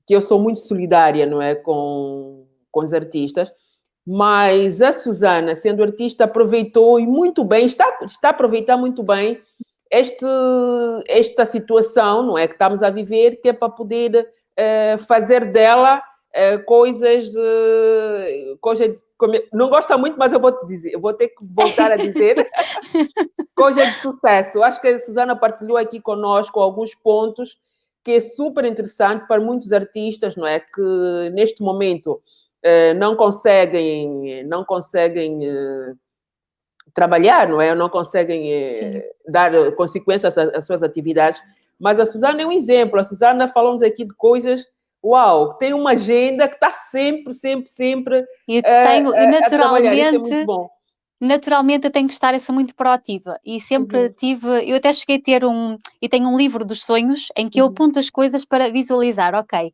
eu sou muito solidária, não é, com os artistas, mas a Susana, sendo artista, aproveitou e muito bem, está a aproveitar muito bem esta situação, não é, que estamos a viver, que é para poder fazer dela coisas, não gosta muito, mas eu vou te dizer, eu vou ter que voltar a dizer coisas de sucesso. Eu acho que a Susana partilhou aqui conosco alguns pontos que é super interessante para muitos artistas, não é? Que neste momento não conseguem trabalhar, não é? Não conseguem dar consequências às suas atividades. Mas a Susana é um exemplo. A Susana falou-nos aqui de coisas, uau, tem uma agenda que está sempre e naturalmente, a trabalhar. Isso é muito bom. Naturalmente eu tenho que estar, eu sou muito proativa e sempre tive, eu até cheguei a ter e tenho um livro dos sonhos em que eu aponto as coisas para visualizar, ok,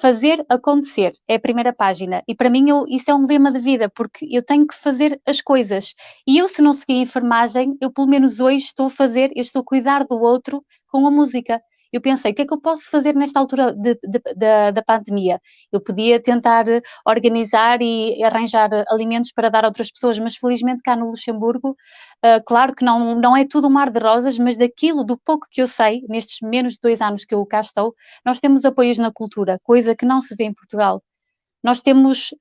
fazer acontecer é a primeira página e para mim isso é um lema de vida porque eu tenho que fazer as coisas e eu se não seguir a enfermagem, eu pelo menos hoje estou a cuidar do outro com a música. Eu pensei, o que é que eu posso fazer nesta altura da pandemia? Eu podia tentar organizar e arranjar alimentos para dar a outras pessoas, mas felizmente cá no Luxemburgo, claro que não é tudo um mar de rosas, mas do pouco que eu sei, nestes menos de 2 anos que eu cá estou, nós temos apoios na cultura, coisa que não se vê em Portugal. Nós temos,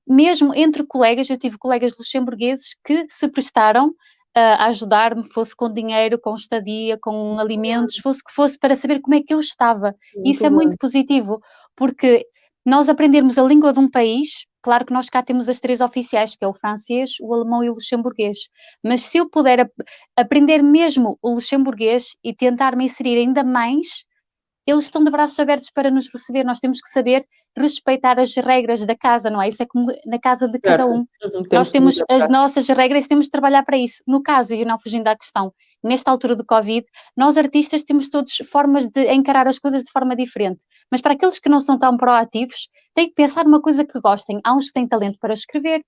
mesmo entre colegas, eu tive colegas luxemburgueses que se prestaram a ajudar-me, fosse com dinheiro, com estadia, com alimentos, fosse que fosse, para saber como é que eu estava. Isso é muito positivo, porque nós aprendermos a língua de um país, claro que nós cá temos as 3 oficiais, que é o francês, o alemão e o luxemburguês, mas se eu puder aprender mesmo o luxemburguês e tentar me inserir ainda mais, eles estão de braços abertos para nos receber, nós temos que saber respeitar as regras da casa, não é? Isso é como na casa de cada um. Nós temos as nossas regras e temos de trabalhar para isso. No caso, e não fugindo à questão, nesta altura do Covid, nós artistas temos todos formas de encarar as coisas de forma diferente, mas para aqueles que não são tão proativos, têm que pensar numa coisa que gostem. Há uns que têm talento para escrever,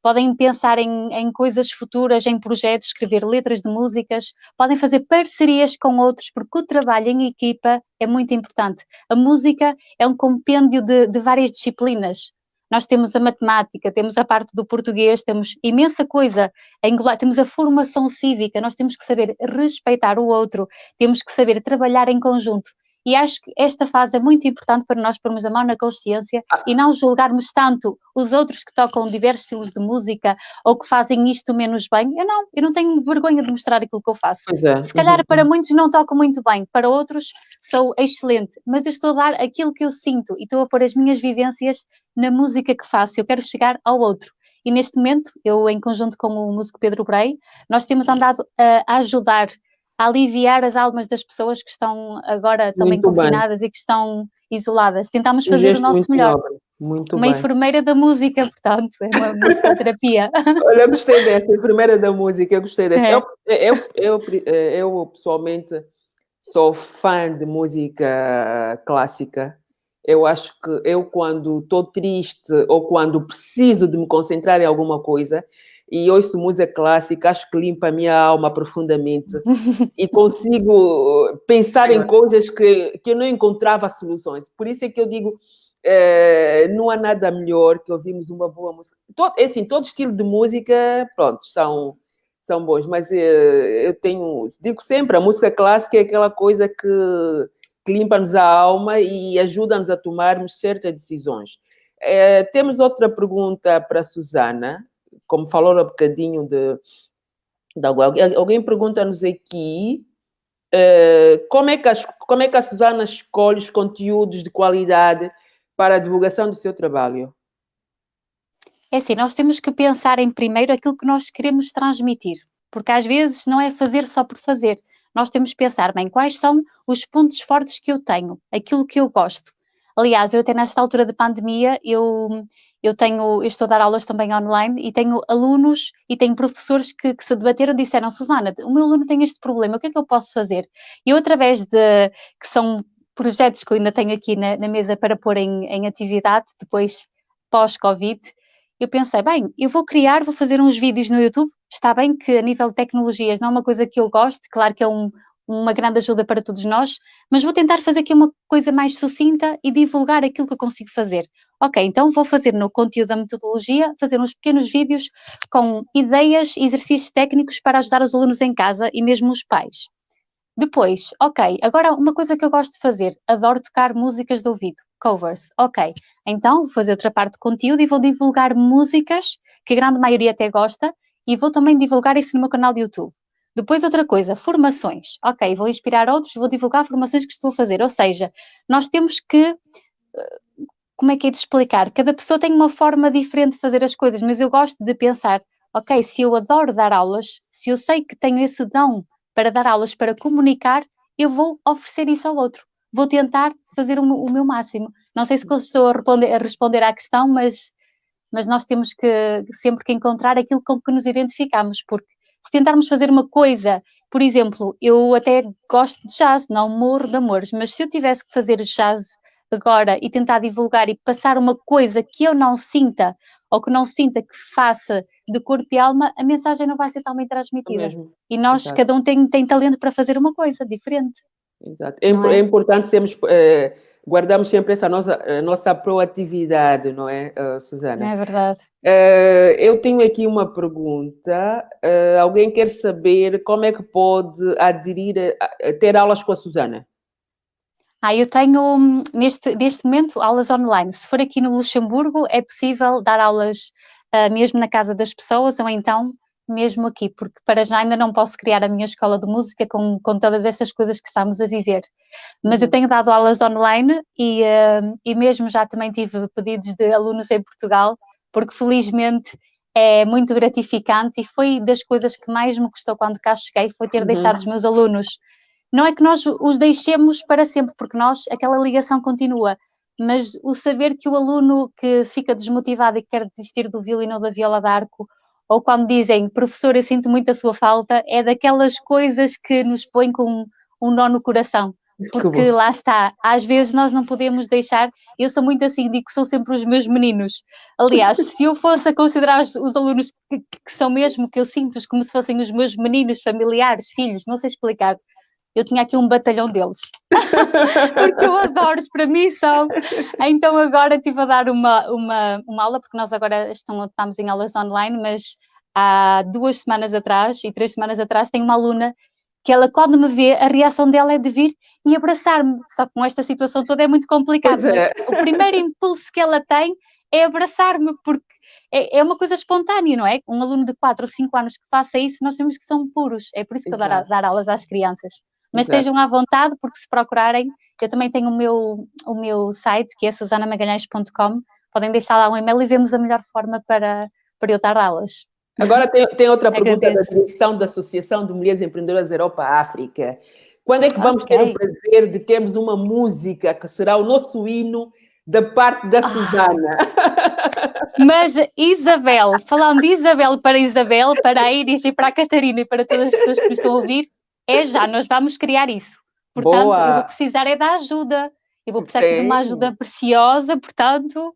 podem pensar em coisas futuras, em projetos, escrever letras de músicas, podem fazer parcerias com outros, porque o trabalho em equipa é muito importante. A música é um compêndio de várias disciplinas. Nós temos a matemática, temos a parte do português, temos imensa coisa a englobar, temos a formação cívica, nós temos que saber respeitar o outro, temos que saber trabalhar em conjunto. E acho que esta fase é muito importante para nós pormos a mão na consciência e não julgarmos tanto os outros que tocam diversos estilos de música ou que fazem isto menos bem. Eu não tenho vergonha de mostrar aquilo que eu faço. Se calhar para muitos não toco muito bem, para outros sou excelente, mas eu estou a dar aquilo que eu sinto e estou a pôr as minhas vivências na música que faço. Eu quero chegar ao outro. E neste momento, eu em conjunto com o músico Pedro Brei, nós temos andado a ajudar a aliviar as almas das pessoas que estão agora também confinadas e que estão isoladas. Tentamos fazer o nosso melhor. Uma enfermeira da música, portanto, é uma musicoterapia. Olha, eu gostei dessa, enfermeira da música, eu gostei dessa. Eu pessoalmente sou fã de música clássica. Eu acho que eu, quando estou triste ou quando preciso de me concentrar em alguma coisa, e ouço música clássica, acho que limpa a minha alma profundamente e consigo pensar em coisas que eu não encontrava soluções. Por isso é que eu digo, não há nada melhor que ouvirmos uma boa música. Todo estilo de música, pronto, são bons, mas eu digo sempre, a música clássica é aquela coisa que limpa-nos a alma e ajuda-nos a tomarmos certas decisões. Temos outra pergunta para a Susana, como falou há bocadinho alguém pergunta-nos aqui como é que a Susana escolhe os conteúdos de qualidade para a divulgação do seu trabalho? É assim, nós temos que pensar em primeiro aquilo que nós queremos transmitir, porque às vezes não é fazer só por fazer. Nós temos que pensar, bem, quais são os pontos fortes que eu tenho, aquilo que eu gosto. Aliás, eu até nesta altura de pandemia, eu estou a dar aulas também online e tenho alunos e tenho professores que se debateram e disseram, Susana, o meu aluno tem este problema, o que é que eu posso fazer? E eu, através que são projetos que eu ainda tenho aqui na mesa para pôr em atividade, depois pós-Covid, eu pensei, bem, eu vou fazer uns vídeos no YouTube, está bem que a nível de tecnologias não é uma coisa que eu gosto, claro que é uma grande ajuda para todos nós, mas vou tentar fazer aqui uma coisa mais sucinta e divulgar aquilo que eu consigo fazer. Ok, então vou fazer no conteúdo da metodologia, fazer uns pequenos vídeos com ideias e exercícios técnicos para ajudar os alunos em casa e mesmo os pais. Depois, ok, agora uma coisa que eu gosto de fazer, adoro tocar músicas de ouvido, covers, ok. Então vou fazer outra parte de conteúdo e vou divulgar músicas, que a grande maioria até gosta, e vou também divulgar isso no meu canal de YouTube. Depois outra coisa, formações, ok, vou inspirar outros, vou divulgar formações que estou a fazer, ou seja, nós temos que, como é que é de explicar? Cada pessoa tem uma forma diferente de fazer as coisas, mas eu gosto de pensar, ok, se eu adoro dar aulas, se eu sei que tenho esse dom para dar aulas, para comunicar, eu vou oferecer isso ao outro. Vou tentar fazer o meu máximo. Não sei se estou a responder à questão, mas nós temos que sempre que encontrar aquilo com que nos identificamos, porque se tentarmos fazer uma coisa, por exemplo, eu até gosto de jazz, não morro de amores, mas se eu tivesse que fazer jazz agora e tentar divulgar e passar uma coisa que eu não sinta, ou que não sinta que faça de corpo e alma, a mensagem não vai ser tão bem transmitida. Mesmo. E nós, Exato. cada um tem talento para fazer uma coisa diferente. Exato. Não é? É importante sermos, guardamos sempre essa nossa proatividade, não é, Susana? É verdade. Eu tenho aqui uma pergunta. Alguém quer saber como é que pode aderir a ter aulas com a Susana? Eu tenho, neste momento, aulas online. Se for aqui no Luxemburgo, é possível dar aulas mesmo na casa das pessoas, ou então mesmo aqui, porque para já ainda não posso criar a minha escola de música com todas estas coisas que estamos a viver. Mas eu tenho dado aulas online e mesmo já também tive pedidos de alunos em Portugal, porque felizmente é muito gratificante e foi das coisas que mais me custou quando cá cheguei, foi ter deixado os meus alunos. Não é que nós os deixemos para sempre, porque aquela ligação continua, mas o saber que o aluno que fica desmotivado e que quer desistir do violino ou da viola d'arco, ou quando dizem, professor, eu sinto muito a sua falta, é daquelas coisas que nos põem com um nó no coração. Porque lá está, às vezes nós não podemos deixar, eu sou muito assim, digo que são sempre os meus meninos. Aliás, se eu fosse a considerar os alunos que são mesmo, que eu sinto como se fossem os meus meninos, familiares, filhos, não sei explicar, eu tinha aqui um batalhão deles, porque eu adoro-os, para mim são. Então agora estive a dar uma aula, porque nós agora estamos em aulas online, mas há 2 semanas atrás e 3 semanas atrás tenho uma aluna que ela, quando me vê, a reação dela é de vir e abraçar-me, só que com esta situação toda é muito complicado, mas o primeiro impulso que ela tem é abraçar-me, porque é uma coisa espontânea, não é? Um aluno de 4 ou 5 anos que faça isso, nós temos que ser puros, é por isso que eu adoro dar aulas às crianças. Mas estejam à vontade, porque se procurarem, eu também tenho o meu site, que é susanamagalhães.com, podem deixar lá um e-mail e vemos a melhor forma para eu dar aulas. Agora tem outra pergunta da direção da Associação de Mulheres Empreendedoras Europa-África. Quando é que vamos ter o prazer de termos uma música que será o nosso hino da parte da Susana? Mas Isabel, falando de Isabel, para a Iris e para a Catarina e para todas as pessoas que nos estão a ouvir, já, nós vamos criar isso. Portanto, eu vou precisar da ajuda. Eu vou precisar de uma ajuda preciosa, portanto,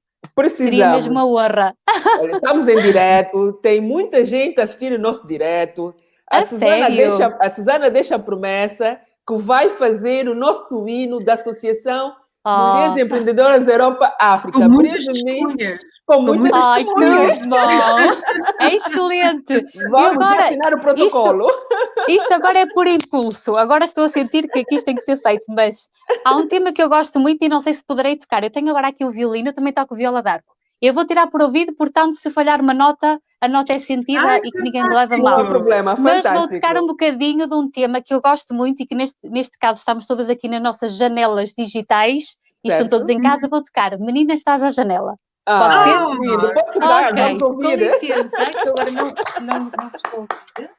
seria mesmo uma honra. Olha, estamos em direto, tem muita gente assistindo o nosso direto. A Susana deixa a promessa que vai fazer o nosso hino da Associação Mulheres Empreendedoras Europa-África. Com muitas testemunhas. Com muitas testemunhas. Que bom! É excelente! Vamos assinar o protocolo. Isto agora é por impulso. Agora estou a sentir que aqui isto tem que ser feito, mas há um tema que eu gosto muito e não sei se poderei tocar. Eu tenho agora aqui o violino, eu também toco viola d'arco. Eu vou tirar por ouvido, portanto, se falhar uma nota, a nota é sentida e que ninguém me leva mal. Não há problema, mas vou tocar um bocadinho de um tema que eu gosto muito e que neste caso estamos todas aqui nas nossas janelas digitais e estão todos em casa. Vou tocar Menina, estás à janela. Pode ser? Pode tocar, vamos ouvir. Com licença, que eu agora não estou a ouvir.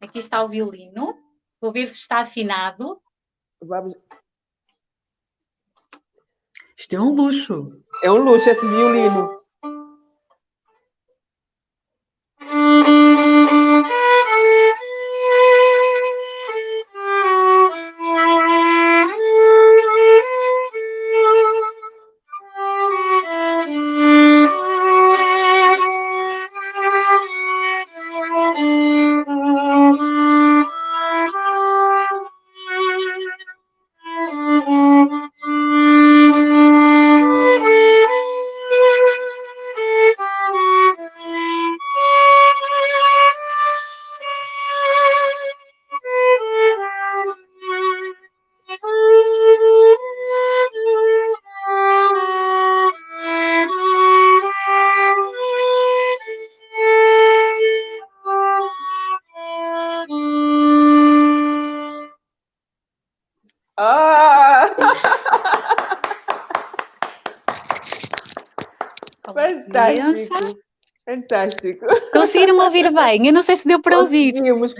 Aqui está o violino. Vou ver se está afinado. Vamos. Isto é um luxo. É um luxo esse violino. Fantástico. Fantástico. Conseguiram ouvir bem? Eu não sei se deu para ouvir. Conseguimos.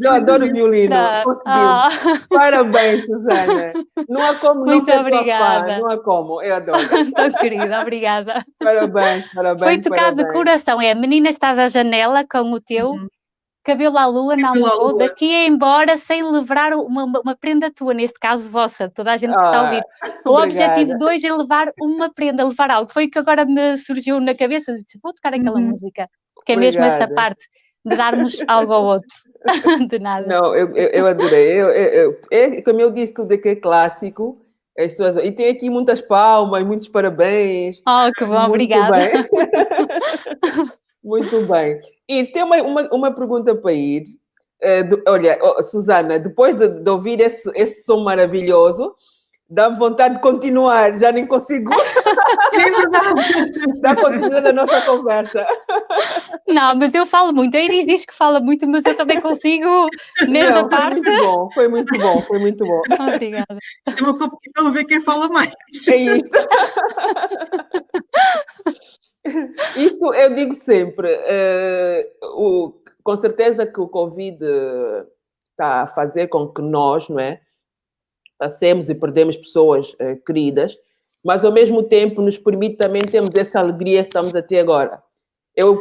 Eu adoro violino. Conseguimos. Parabéns, Susana. Não há como não Muito ser obrigada. tua fã. Não há como. Eu adoro. Tão querida, obrigada. Parabéns. Foi tocado de coração. Menina, estás à janela com o teu cabelo à lua, não levou, daqui a embora sem levar uma prenda tua, neste caso vossa, toda a gente que está a ouvir. O objetivo de hoje é levar uma prenda, levar algo. Foi o que agora me surgiu na cabeça, disse, vou tocar aquela música, porque é mesmo essa parte de darmos algo ao outro. De nada. Não, eu adorei. Como eu disse, tudo aqui é clássico. E tem aqui muitas palmas, muitos parabéns. Oh, que bom, obrigada. Muito bem. E tem uma pergunta para ir. Olha, Susana, depois de ouvir esse som maravilhoso, dá-me vontade de continuar, já nem consigo. É verdade. Dá continuidade a nossa conversa. Não, mas eu falo muito. A Iris diz que fala muito, mas eu também consigo nessa parte. Foi muito bom. Obrigada. É uma competição a ver quem fala mais. É isso. Isto eu digo sempre, com certeza que o Covid está a fazer com que nós, não é, passemos e perdemos pessoas queridas, mas ao mesmo tempo nos permite também termos essa alegria que estamos a ter agora. Eu,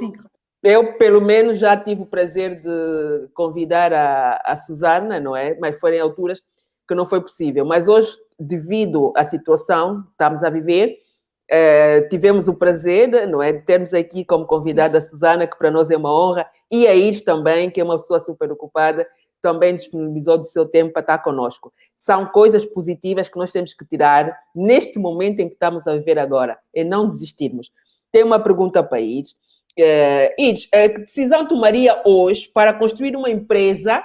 pelo menos, já tive o prazer de convidar a Susana, não é? Mas foram em alturas que não foi possível. Mas hoje, devido à situação que estamos a viver, tivemos o prazer, não é, de termos aqui como convidada a Susana, que para nós é uma honra, e a Iris também, que é uma pessoa super ocupada, também disponibilizou do seu tempo para estar connosco. São coisas positivas que nós temos que tirar neste momento em que estamos a viver agora, e não desistirmos. Tenho uma pergunta para a Iris. Iris, que decisão tomaria hoje para construir uma empresa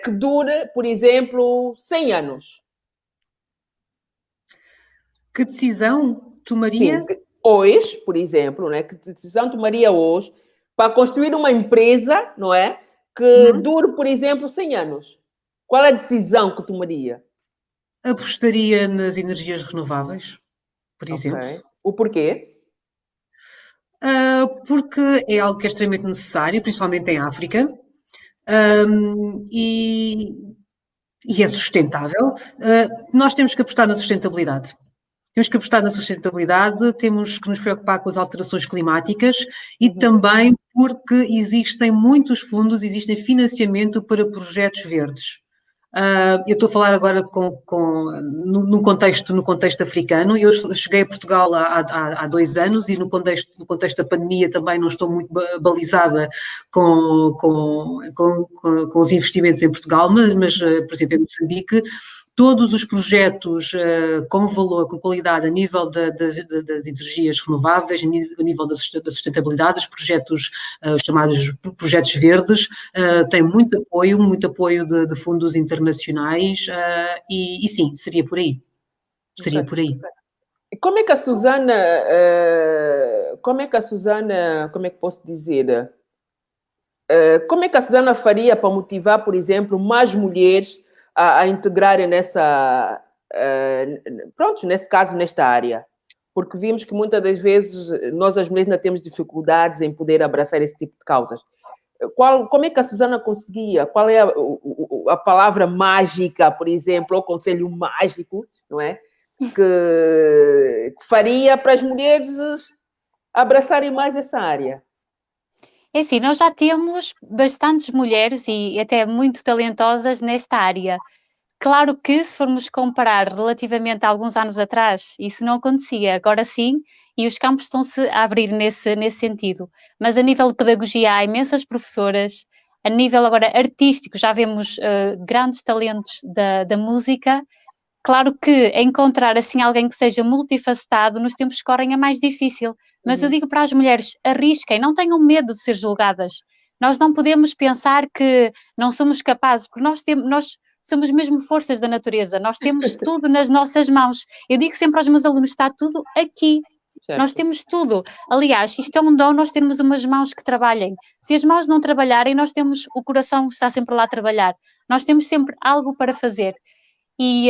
que dure, por exemplo, 100 anos? Que decisão tomaria? Sim, hoje, por exemplo, né? Que decisão tomaria hoje para construir uma empresa, não é? Que dure, por exemplo, 100 anos. Qual é a decisão que tomaria? Apostaria nas energias renováveis, por exemplo. O porquê? Porque é algo que é extremamente necessário, principalmente em África, e é sustentável. Nós temos que apostar na sustentabilidade. Temos que nos preocupar com as alterações climáticas e também porque existem muitos fundos, existem financiamento para projetos verdes. Eu estou a falar agora no contexto africano. Eu cheguei a Portugal há 2 anos e no contexto da pandemia também não estou muito balizada com os investimentos em Portugal, mas por exemplo, em Moçambique, todos os projetos com valor, com qualidade a nível das energias renováveis, a nível da sustentabilidade, os projetos chamados projetos verdes, têm muito apoio de fundos internacionais e sim, seria por aí. Como é que a Susana, como é que posso dizer? Como é que a Susana faria para motivar, por exemplo, mais mulheres a integrarem nesse caso, nesta área? Porque vimos que muitas das vezes nós, as mulheres, ainda temos dificuldades em poder abraçar esse tipo de causas. Como é que a Susana conseguia? Qual é a palavra mágica, por exemplo, ou conselho mágico, não é? Que faria para as mulheres abraçarem mais essa área? É assim, nós já temos bastantes mulheres e até muito talentosas nesta área. Claro que, se formos comparar relativamente a alguns anos atrás, isso não acontecia. Agora sim, e os campos estão-se a abrir nesse sentido. Mas a nível de pedagogia há imensas professoras. A nível agora artístico já vemos grandes talentos da música. Claro que encontrar assim alguém que seja multifacetado nos tempos que correm é mais difícil, mas eu digo para as mulheres, arrisquem, não tenham medo de ser julgadas. Nós não podemos pensar que não somos capazes, porque nós somos mesmo forças da natureza, nós temos tudo nas nossas mãos. Eu digo sempre aos meus alunos, está tudo aqui. Certo. Nós temos tudo. Aliás, isto é um dom, nós termos umas mãos que trabalhem. Se as mãos não trabalharem, nós temos, o coração está sempre lá a trabalhar. Nós temos sempre algo para fazer. E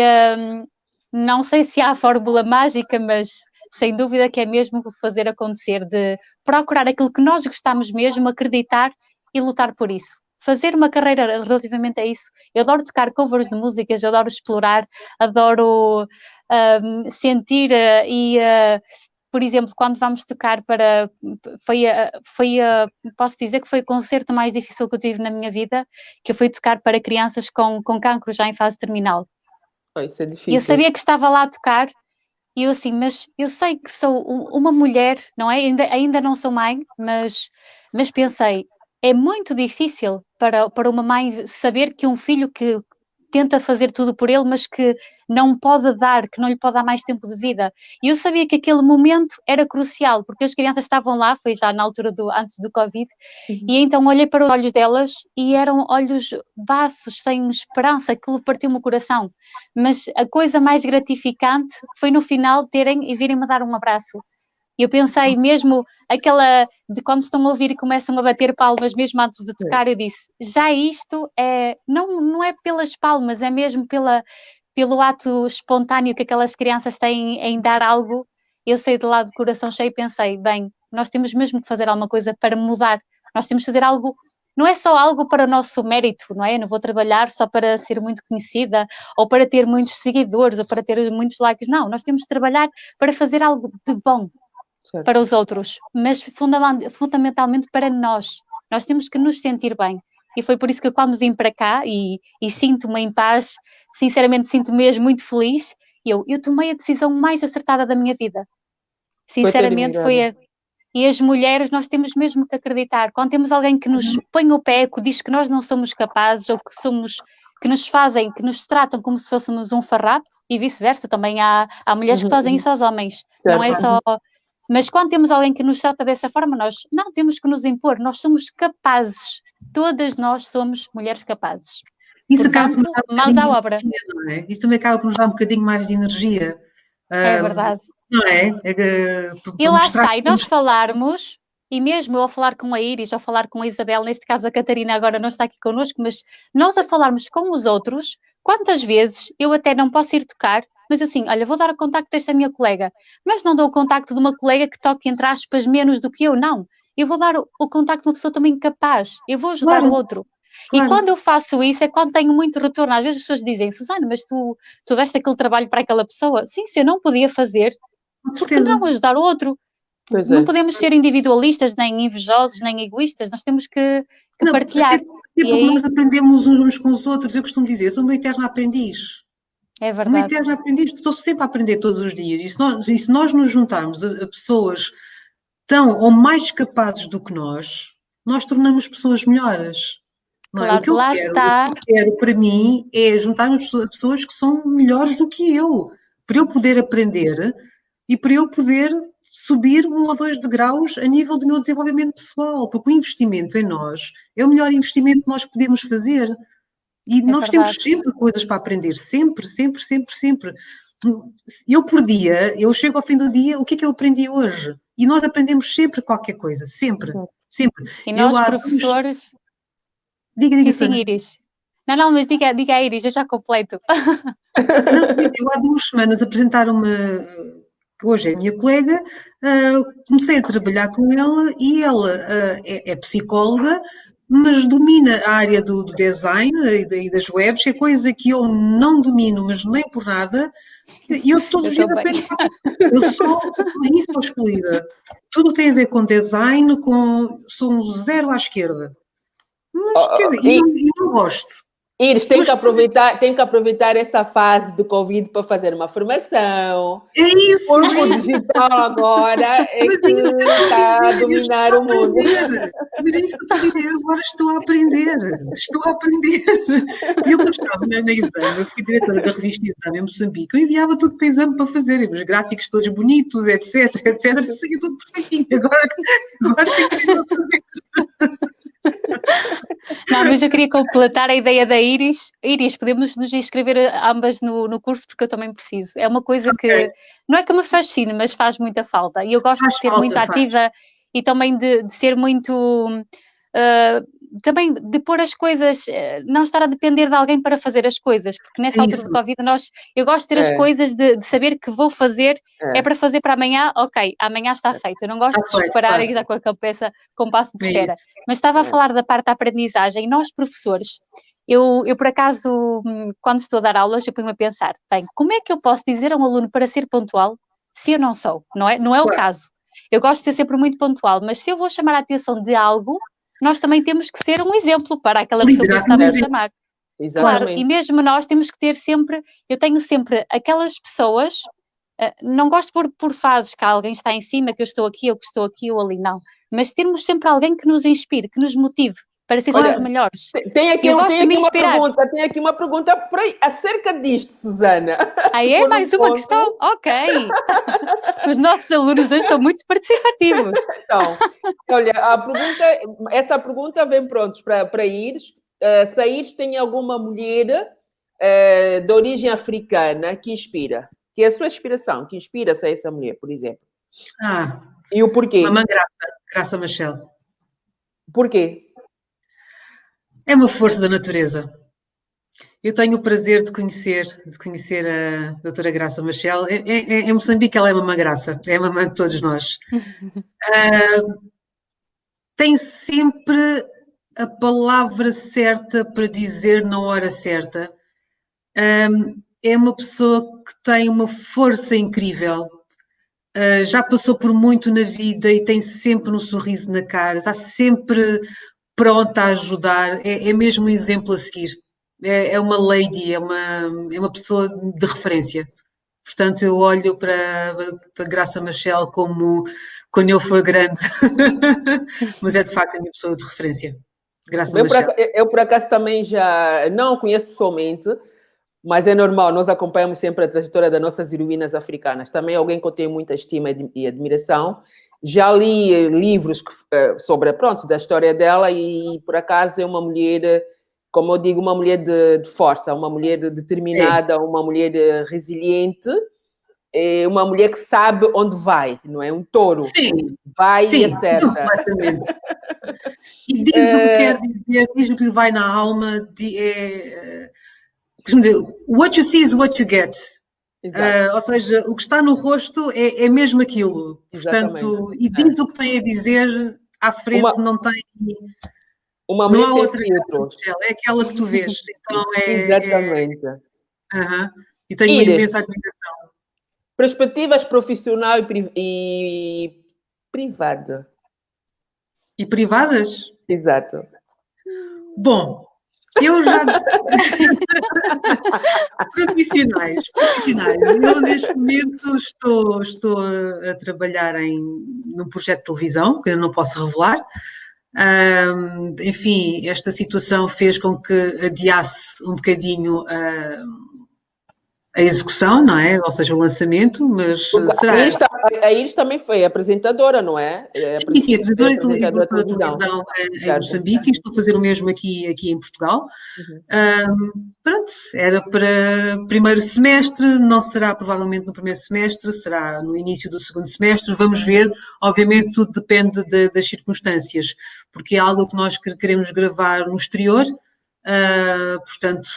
não sei se há a fórmula mágica, mas sem dúvida que é mesmo fazer acontecer, de procurar aquilo que nós gostamos mesmo, acreditar e lutar por isso. Fazer uma carreira relativamente a isso. Eu adoro tocar covers de músicas, eu adoro explorar, adoro sentir por exemplo, quando vamos tocar posso dizer que foi o concerto mais difícil que eu tive na minha vida, que eu fui tocar para crianças com cancro já em fase terminal. Isso é difícil. Eu sabia que estava lá a tocar e eu assim, mas eu sei que sou uma mulher, não é? Ainda não sou mãe, mas pensei, é muito difícil para uma mãe saber que um filho que tenta fazer tudo por ele, mas que não pode dar, que não lhe pode dar mais tempo de vida. E eu sabia que aquele momento era crucial, porque as crianças estavam lá, foi já na altura antes do Covid, e então olhei para os olhos delas e eram olhos baços, sem esperança, aquilo partiu-me o coração. Mas a coisa mais gratificante foi no final terem e virem-me dar um abraço. Eu pensei mesmo, aquela de quando estão a ouvir e começam a bater palmas mesmo antes de tocar, eu disse, já isto não é pelas palmas, é mesmo pelo ato espontâneo que aquelas crianças têm em dar algo. Eu saí de lá de coração cheio e pensei, bem, nós temos mesmo que fazer alguma coisa para mudar, nós temos que fazer algo, não é só algo para o nosso mérito, não é? Eu não vou trabalhar só para ser muito conhecida, ou para ter muitos seguidores, ou para ter muitos likes, não, nós temos que trabalhar para fazer algo de bom, certo, para os outros, mas fundamentalmente para nós. Nós temos que nos sentir bem. E foi por isso que quando vim para cá e sinto-me em paz, sinceramente sinto-me mesmo muito feliz, eu tomei a decisão mais acertada da minha vida. Sinceramente e as mulheres, nós temos mesmo que acreditar. Quando temos alguém que nos põe o pé, que diz que nós não somos capazes, ou que nos tratam como se fôssemos um farrapo, e vice-versa, também há mulheres que fazem isso aos homens. Certo. Não é só... Mas quando temos alguém que nos trata dessa forma, nós não temos que nos impor, nós somos capazes. Todas nós somos mulheres capazes. Isso acaba por nos dar mãos à obra. Não é? Isso também acaba por nos dar um bocadinho mais de energia. É verdade. Não é? E lá está, e nós falarmos, e mesmo eu a falar com a Iris, ou a falar com a Isabel, neste caso a Catarina agora não está aqui connosco, mas nós a falarmos com os outros, quantas vezes eu até não posso ir tocar, mas assim, olha, vou dar o contacto desta minha colega, mas não dou o contacto de uma colega que toque, entre aspas, menos do que eu, não. Eu vou dar o contacto de uma pessoa também capaz, eu vou ajudar o outro. Claro. E quando eu faço isso é quando tenho muito retorno. Às vezes as pessoas dizem, Susana, mas tu deste aquele trabalho para aquela pessoa. Sim, se eu não podia fazer, por que não ajudar o outro? Não podemos ser individualistas, nem invejosos, nem egoístas, nós temos que partilhar. Até porque nós aprendemos uns com os outros, eu costumo dizer, sou uma eterna aprendiz. É verdade. Uma eterna aprendiz, estou sempre a aprender todos os dias. E se nós nos juntarmos a pessoas tão ou mais capazes do que nós tornamos pessoas melhores. Não claro, é? O que eu quero para mim é juntar-me a pessoas que são melhores do que eu, para eu poder aprender e para eu poder subir 1 ou 2 degraus a nível do meu desenvolvimento pessoal, porque o investimento em nós é o melhor investimento que nós podemos fazer. E nós temos sempre coisas para aprender, sempre. Eu por dia, eu chego ao fim do dia, o que é que eu aprendi hoje? E nós aprendemos sempre qualquer coisa, sempre. E nós, professores... Diga, sim, Iris. Não, mas diga a Iris, eu já completo. Eu há 2 semanas apresentaram-me, hoje é minha colega, comecei a trabalhar com ela e ela é psicóloga, mas domina a área do design e das webs, que é coisa que eu não domino, mas nem por nada, e eu todos os dias aprendo. Eu sou excluída. Tudo tem a ver com design, sou um 0 à esquerda. Mas, eu não gosto. Iris, tem que aproveitar essa fase do Covid para fazer uma formação. É isso! O corpo digital agora é que está a dominar o mundo. Mas é isso que eu estou a dizer, agora estou a aprender. E eu quando estava na Exame, eu fui diretora da revista Exame em Moçambique, eu enviava tudo para Exame para fazer, os gráficos todos bonitos, etc, saía tudo perfeitinho. Agora tem que ser para fazer. Não, mas eu queria completar a ideia da Iris. Iris, podemos nos inscrever ambas no curso, porque eu também preciso. É uma coisa que não é que me fascine, mas faz muita falta. E eu gosto de ser muito ativa e também de ser muito também de pôr as coisas, não estar a depender de alguém para fazer as coisas, porque nesta altura do Covid eu gosto de ter as coisas, de saber que vou fazer, é para fazer para amanhã, ok, amanhã está feito. Eu não gosto de esperar e estar com a cabeça com passo de espera. Mas estava a falar da parte da aprendizagem. Nós, professores, eu por acaso, quando estou a dar aulas, eu ponho-me a pensar, bem, como é que eu posso dizer a um aluno para ser pontual se eu não sou? Não é o caso. Eu gosto de ser sempre muito pontual, mas se eu vou chamar a atenção de algo, nós também temos que ser um exemplo para aquela pessoa que eu estava a chamar. Exatamente. Claro, e mesmo nós temos que ter sempre, eu tenho sempre aquelas pessoas, não gosto por fases que alguém está em cima, que eu estou aqui, ou ali, não. Mas termos sempre alguém que nos inspire, que nos motive para ser sempre melhores. Tem aqui uma pergunta acerca disto, Susana. É mais uma questão? Ok. Os nossos alunos hoje estão muito participativos. Então, olha, essa pergunta vem prontos para Iris. Se a Iris tem alguma mulher de origem africana que inspira, que é a sua inspiração, que inspira-se a essa mulher, por exemplo. E o porquê? Mamãe Graça Machel. Porquê? É uma força da natureza. Eu tenho o prazer de conhecer a doutora Graça Machel. Em Moçambique ela é mamã Graça, é a mamã de todos nós. Tem sempre a palavra certa para dizer na hora certa. É uma pessoa que tem uma força incrível. Já passou por muito na vida e tem sempre um sorriso na cara, está sempre pronta a ajudar, é mesmo um exemplo a seguir. É uma lady, é uma pessoa de referência. Portanto, eu olho para Graça Machel como quando eu for grande, mas é de facto a minha pessoa de referência. Graça Machel. Eu, por acaso, também já não a conheço pessoalmente, mas é normal, nós acompanhamos sempre a trajetória das nossas heroínas africanas. Também é alguém que eu tenho muita estima e admiração. Já li livros sobre, da história dela e, por acaso, é uma mulher, como eu digo, uma mulher de força, uma mulher determinada, uma mulher resiliente, uma mulher que sabe onde vai, não é? Um touro. Sim. Vai e acerta. Completamente. E diz o que quer dizer, diz o que lhe vai na alma, what you see is what you get. Ou seja, o que está no rosto é mesmo aquilo. Exatamente. Portanto, e diz o que tem a dizer à frente, não tem... Uma não há outra filtros. É aquela que tu vês. Então Exatamente. E tenho uma imensa admiração. Perspectivas profissional e privada. E privadas? Exato. Bom, eu já... profissionais. Eu, neste momento, estou a trabalhar num projeto de televisão, que eu não posso revelar. Enfim, esta situação fez com que adiasse um bocadinho a execução, não é? Ou seja, o lançamento, mas será... A Iris também foi apresentadora, não é? Sim, apresentadora de televisão em Moçambique, e estou a fazer o mesmo aqui em Portugal. Pronto, era para primeiro semestre, não será provavelmente no primeiro semestre, será no início do segundo semestre, vamos ver. Obviamente tudo depende das circunstâncias, porque é algo que nós queremos gravar no exterior, portanto...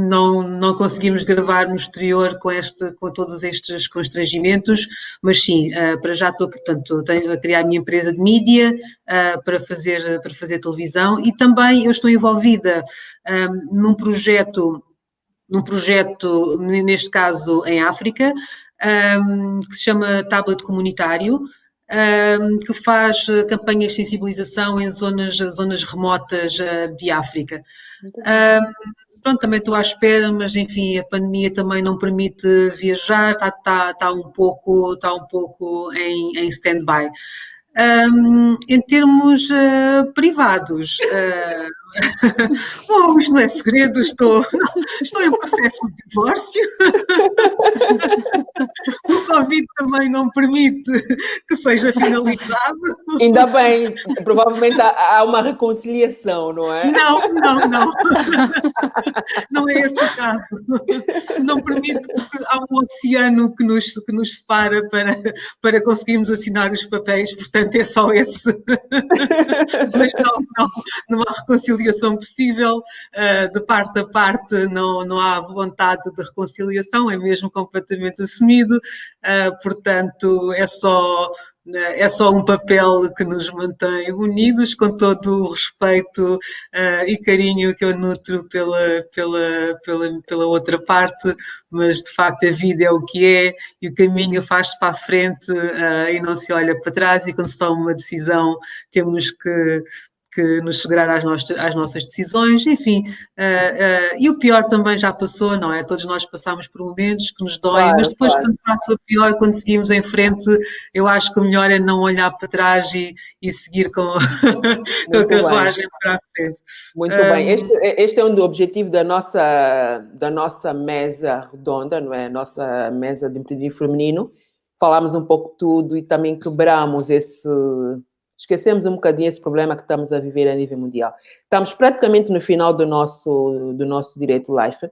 Não conseguimos gravar no exterior com todos estes constrangimentos, mas sim, para já estou a criar a minha empresa de mídia para fazer televisão, e também eu estou envolvida num projeto, neste caso em África, que se chama Tablet Comunitário, que faz campanhas de sensibilização em zonas remotas de África. Pronto, também estou à espera, mas enfim, a pandemia também não permite viajar, está um pouco em stand-by. Em termos privados, Bom, isto não é segredo, estou em processo de divórcio. O Covid também não permite que seja finalizado. Ainda bem, que provavelmente há uma reconciliação, não é? Não. Não é esse o caso. Não permite, porque há um oceano que nos separa para conseguirmos assinar os papéis, portanto é só esse. Mas não há reconciliação possível, de parte a parte não há vontade de reconciliação, é mesmo completamente assumido, portanto é só um papel que nos mantém unidos, com todo o respeito e carinho que eu nutro pela outra parte, mas de facto a vida é o que é e o caminho faz-se para a frente e não se olha para trás, e quando se toma uma decisão temos que nos segurar às nossas decisões, enfim, e o pior também já passou, não é? Todos nós passamos por momentos que nos doem, mas depois quando passa o pior, quando seguimos em frente, eu acho que o melhor é não olhar para trás e seguir com a carruagem para a frente. Muito bem, este é um do objetivo da nossa mesa redonda, não é? A nossa mesa de empreendedorismo feminino. Falámos um pouco de tudo e também quebramos esquecemos um bocadinho esse problema que estamos a viver a nível mundial. Estamos praticamente no final do nosso Direito Life.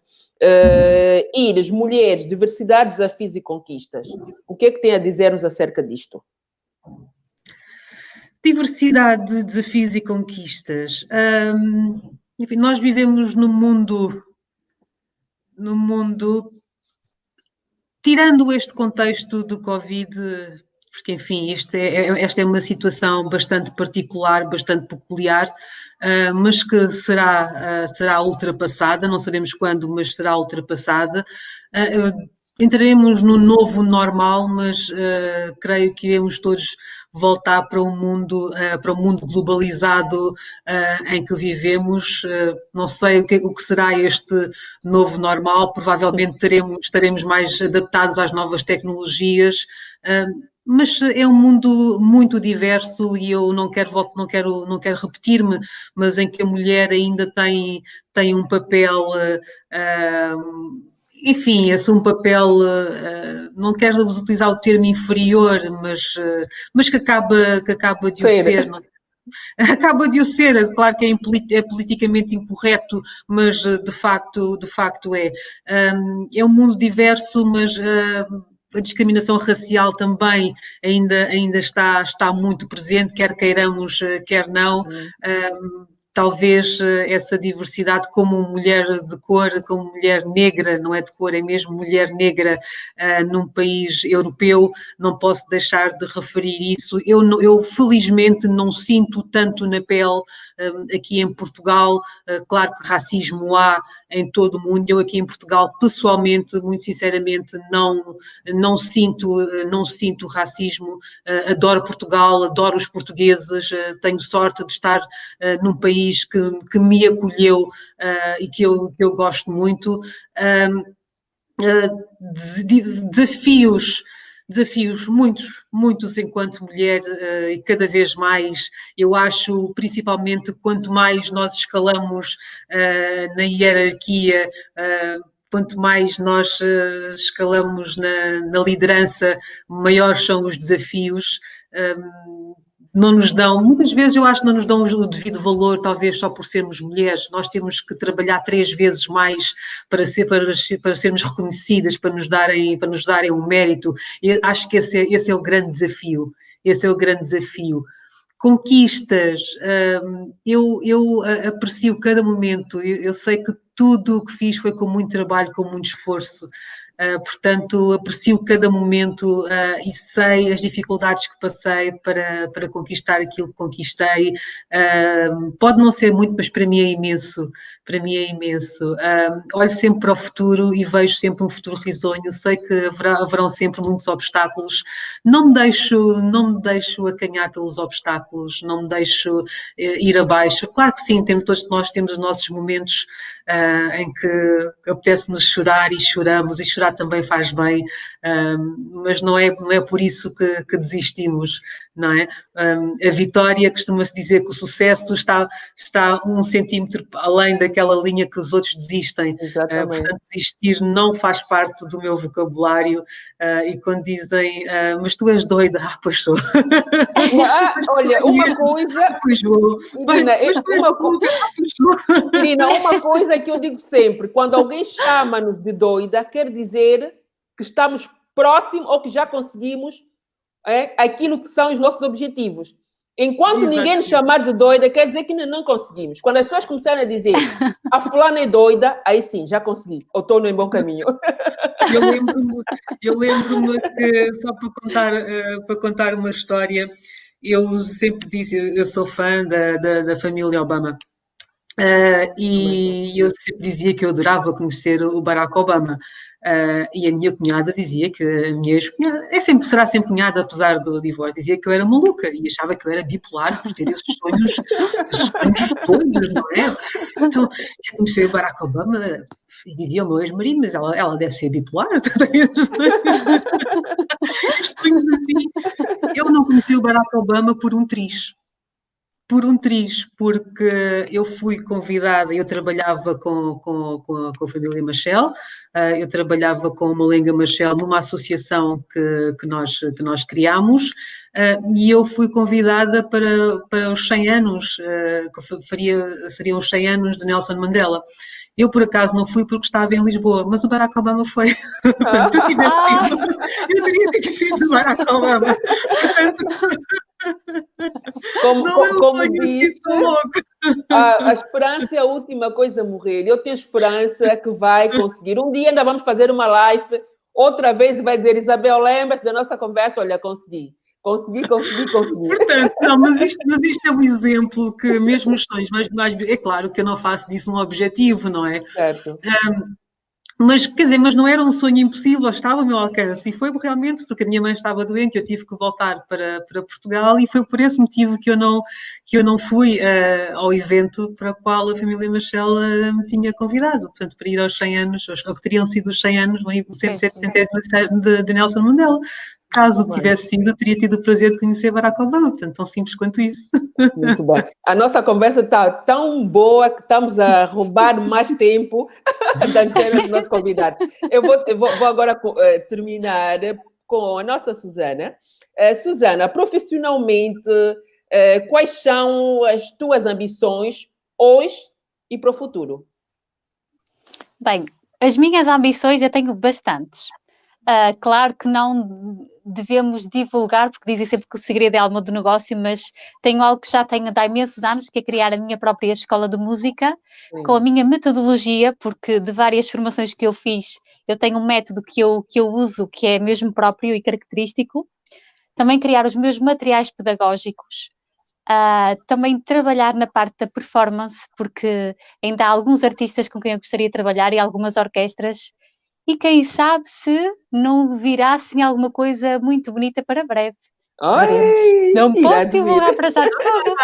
Iris, mulheres, diversidade, desafios e conquistas. O que é que tem a dizer-nos acerca disto? Diversidade, desafios e conquistas. Enfim, nós vivemos num mundo, tirando este contexto do Covid, porque, enfim, esta é uma situação bastante particular, bastante peculiar, mas que será ultrapassada, não sabemos quando, mas será ultrapassada. Entraremos no novo normal, mas creio que iremos todos voltar para um mundo globalizado em que vivemos. Não sei o que será este novo normal, provavelmente estaremos mais adaptados às novas tecnologias, mas é um mundo muito diverso e eu não quero repetir-me, mas em que a mulher ainda tem um papel, enfim, esse um papel, não quero utilizar o termo inferior, mas que acaba de o ser. Acaba de o ser, claro que é politicamente incorreto, mas de facto é. É um mundo diverso, mas a discriminação racial também ainda está muito presente, quer queiramos, quer não. Talvez essa diversidade como mulher de cor, como mulher negra, não é de cor, é mesmo mulher negra num país europeu, não posso deixar de referir isso. Eu felizmente não sinto tanto na pele aqui em Portugal, claro que racismo há em todo o mundo, eu aqui em Portugal pessoalmente, muito sinceramente, não sinto racismo, adoro Portugal, adoro os portugueses, tenho sorte de estar num país que me acolheu e que eu gosto muito. Desafios muitos enquanto mulher e cada vez mais, eu acho, principalmente quanto mais nós escalamos na hierarquia, quanto mais nós escalamos na liderança, maiores são os desafios. Não nos dão, muitas vezes eu acho que não nos dão o devido valor, talvez só por sermos mulheres. Nós temos que trabalhar 3 vezes mais para sermos reconhecidas, para nos darem um mérito. E acho que esse é o grande desafio. Esse é o grande desafio. Conquistas, eu aprecio cada momento. Eu sei que tudo o que fiz foi com muito trabalho, com muito esforço. Portanto, aprecio cada momento e sei as dificuldades que passei para conquistar aquilo que conquistei. Pode não ser muito, mas para mim é imenso. Olho sempre para o futuro e vejo sempre um futuro risonho. Sei que haverão sempre muitos obstáculos. Não me deixo acanhar pelos obstáculos, não me deixo ir abaixo. Claro que sim, todos nós temos os nossos momentos em que apetece-nos chorar e choramos misturar também faz bem, mas não é por isso que desistimos, não é? A vitória, costuma-se dizer que o sucesso está 1 centímetro além daquela linha que os outros desistem. Portanto, desistir não faz parte do meu vocabulário, e quando dizem, mas tu és doida, pois sou. Olha, uma coisa... Pois vou. Irina, uma coisa que eu digo sempre, quando alguém chama-nos de doida, quer dizer que estamos próximos ou que já conseguimos aquilo que são os nossos objetivos. Enquanto ninguém nos chamar de doida, quer dizer que ainda não conseguimos. Quando as pessoas começarem a dizer a fulana é doida, aí sim, já consegui, ou estou no bom caminho. Eu lembro-me que, só para contar uma história, eu sempre disse, eu sou fã da família Obama. E eu sempre dizia que eu adorava conhecer o Barack Obama. E a minha cunhada dizia que a minha ex-cunhada, será sempre cunhada, apesar do divórcio, dizia que eu era maluca e achava que eu era bipolar por ter esses sonhos todos, não é? Então, eu conhecer o Barack Obama e dizia ao meu ex-marido, mas ela deve ser bipolar. Estes sonhos assim. Eu não conheci o Barack Obama por um triz, porque eu fui convidada, eu trabalhava com a família Machel, eu trabalhava com o Malenga Machel numa associação que nós criámos, e eu fui convidada para os 100 anos, seriam os 100 anos de Nelson Mandela. Eu, por acaso, não fui porque estava em Lisboa, mas o Barack Obama foi. Portanto, se eu tivesse ido, eu teria conhecido o Barack Obama. Portanto... Como disse, a esperança é a última coisa a morrer. Eu tenho esperança que vai conseguir. Um dia ainda vamos fazer uma live, outra vez vai dizer, Isabel, lembras da nossa conversa? Olha, consegui. Portanto, não, mas isto é um exemplo que mesmo os sonhos, mas é claro que eu não faço disso um objetivo, não é? Certo. Mas, quer dizer, mas não era um sonho impossível, estava ao meu alcance, e foi realmente porque a minha mãe estava doente, eu tive que voltar para Portugal, e foi por esse motivo que eu não fui ao evento para o qual a família Machel me tinha convidado, portanto, para ir aos 100 anos, ou que teriam sido os 100 anos, o 170º de Nelson Mandela. Caso tivesse sido, teria tido o prazer de conhecer Barack Obama, portanto, tão simples quanto isso. Muito bem. A nossa conversa está tão boa que estamos a roubar mais tempo da antena do nosso convidado. Eu vou agora terminar com a nossa Susana. Susana, profissionalmente, quais são as tuas ambições hoje e para o futuro? Bem, as minhas ambições eu tenho bastantes. Claro que não devemos divulgar, porque dizem sempre que o segredo é a alma do negócio, mas tenho algo que já tenho há imensos anos, que é criar a minha própria escola de música, com a minha metodologia, porque de várias formações que eu fiz, eu tenho um método que eu uso, que é mesmo próprio e característico. Também criar os meus materiais pedagógicos. Também trabalhar na parte da performance, porque ainda há alguns artistas com quem eu gostaria de trabalhar e algumas orquestras. E quem sabe se não virá assim alguma coisa muito bonita para breve. Veremos. Não posso divulgar para já tudo.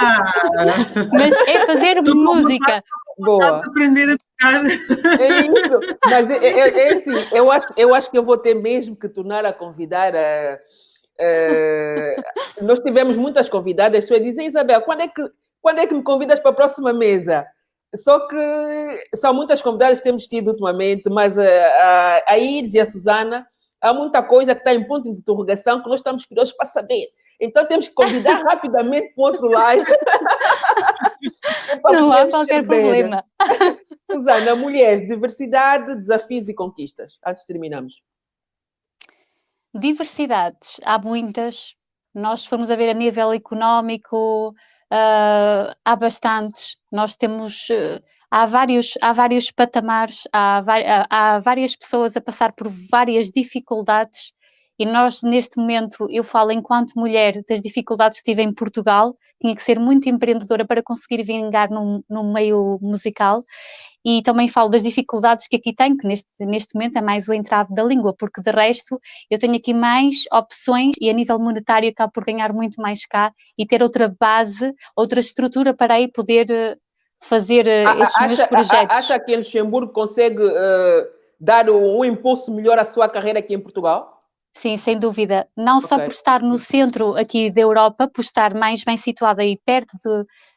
Mas é fazer música. Boa. Aprender a tocar. É isso. Mas é assim, eu acho que eu vou ter mesmo que tornar a convidar nós tivemos muitas convidadas, as pessoas dizem, Isabel, quando é que me convidas para a próxima mesa? Só que são muitas convidadas que temos tido ultimamente, mas a Iris e a Susana, há muita coisa que está em ponto de interrogação que nós estamos curiosos para saber. Então temos que convidar rapidamente para outro live. Não há qualquer problema. Susana, mulheres, diversidade, desafios e conquistas. Antes terminamos. Diversidades, há muitas. Nós, se formos a ver a nível económico, há bastantes. Nós temos, há vários patamares, há várias pessoas a passar por várias dificuldades, e nós, neste momento, eu falo enquanto mulher das dificuldades que tive em Portugal, tinha que ser muito empreendedora para conseguir vingar no meio musical. E também falo das dificuldades que aqui tenho, que neste momento é mais o entrave da língua, porque de resto eu tenho aqui mais opções e a nível monetário acabo por ganhar muito mais cá e ter outra base, outra estrutura para aí poder fazer estes meus projetos. Acha que em Luxemburgo consegue dar um impulso melhor à sua carreira aqui em Portugal? Sim, sem dúvida. Não só por estar no centro aqui da Europa, por estar mais bem situada e perto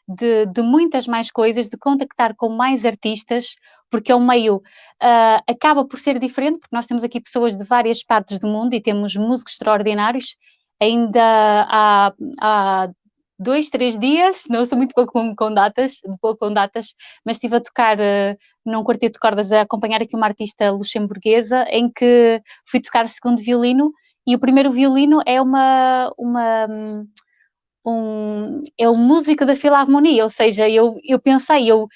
de muitas mais coisas, de contactar com mais artistas, porque é um meio, acaba por ser diferente, porque nós temos aqui pessoas de várias partes do mundo e temos músicos extraordinários. Ainda há 2, 3 dias, não sou muito boa com datas, mas estive a tocar num quarteto de cordas, a acompanhar aqui uma artista luxemburguesa, em que fui tocar segundo violino, e o primeiro violino é é o músico da Filarmonia, ou seja, eu pensei, eu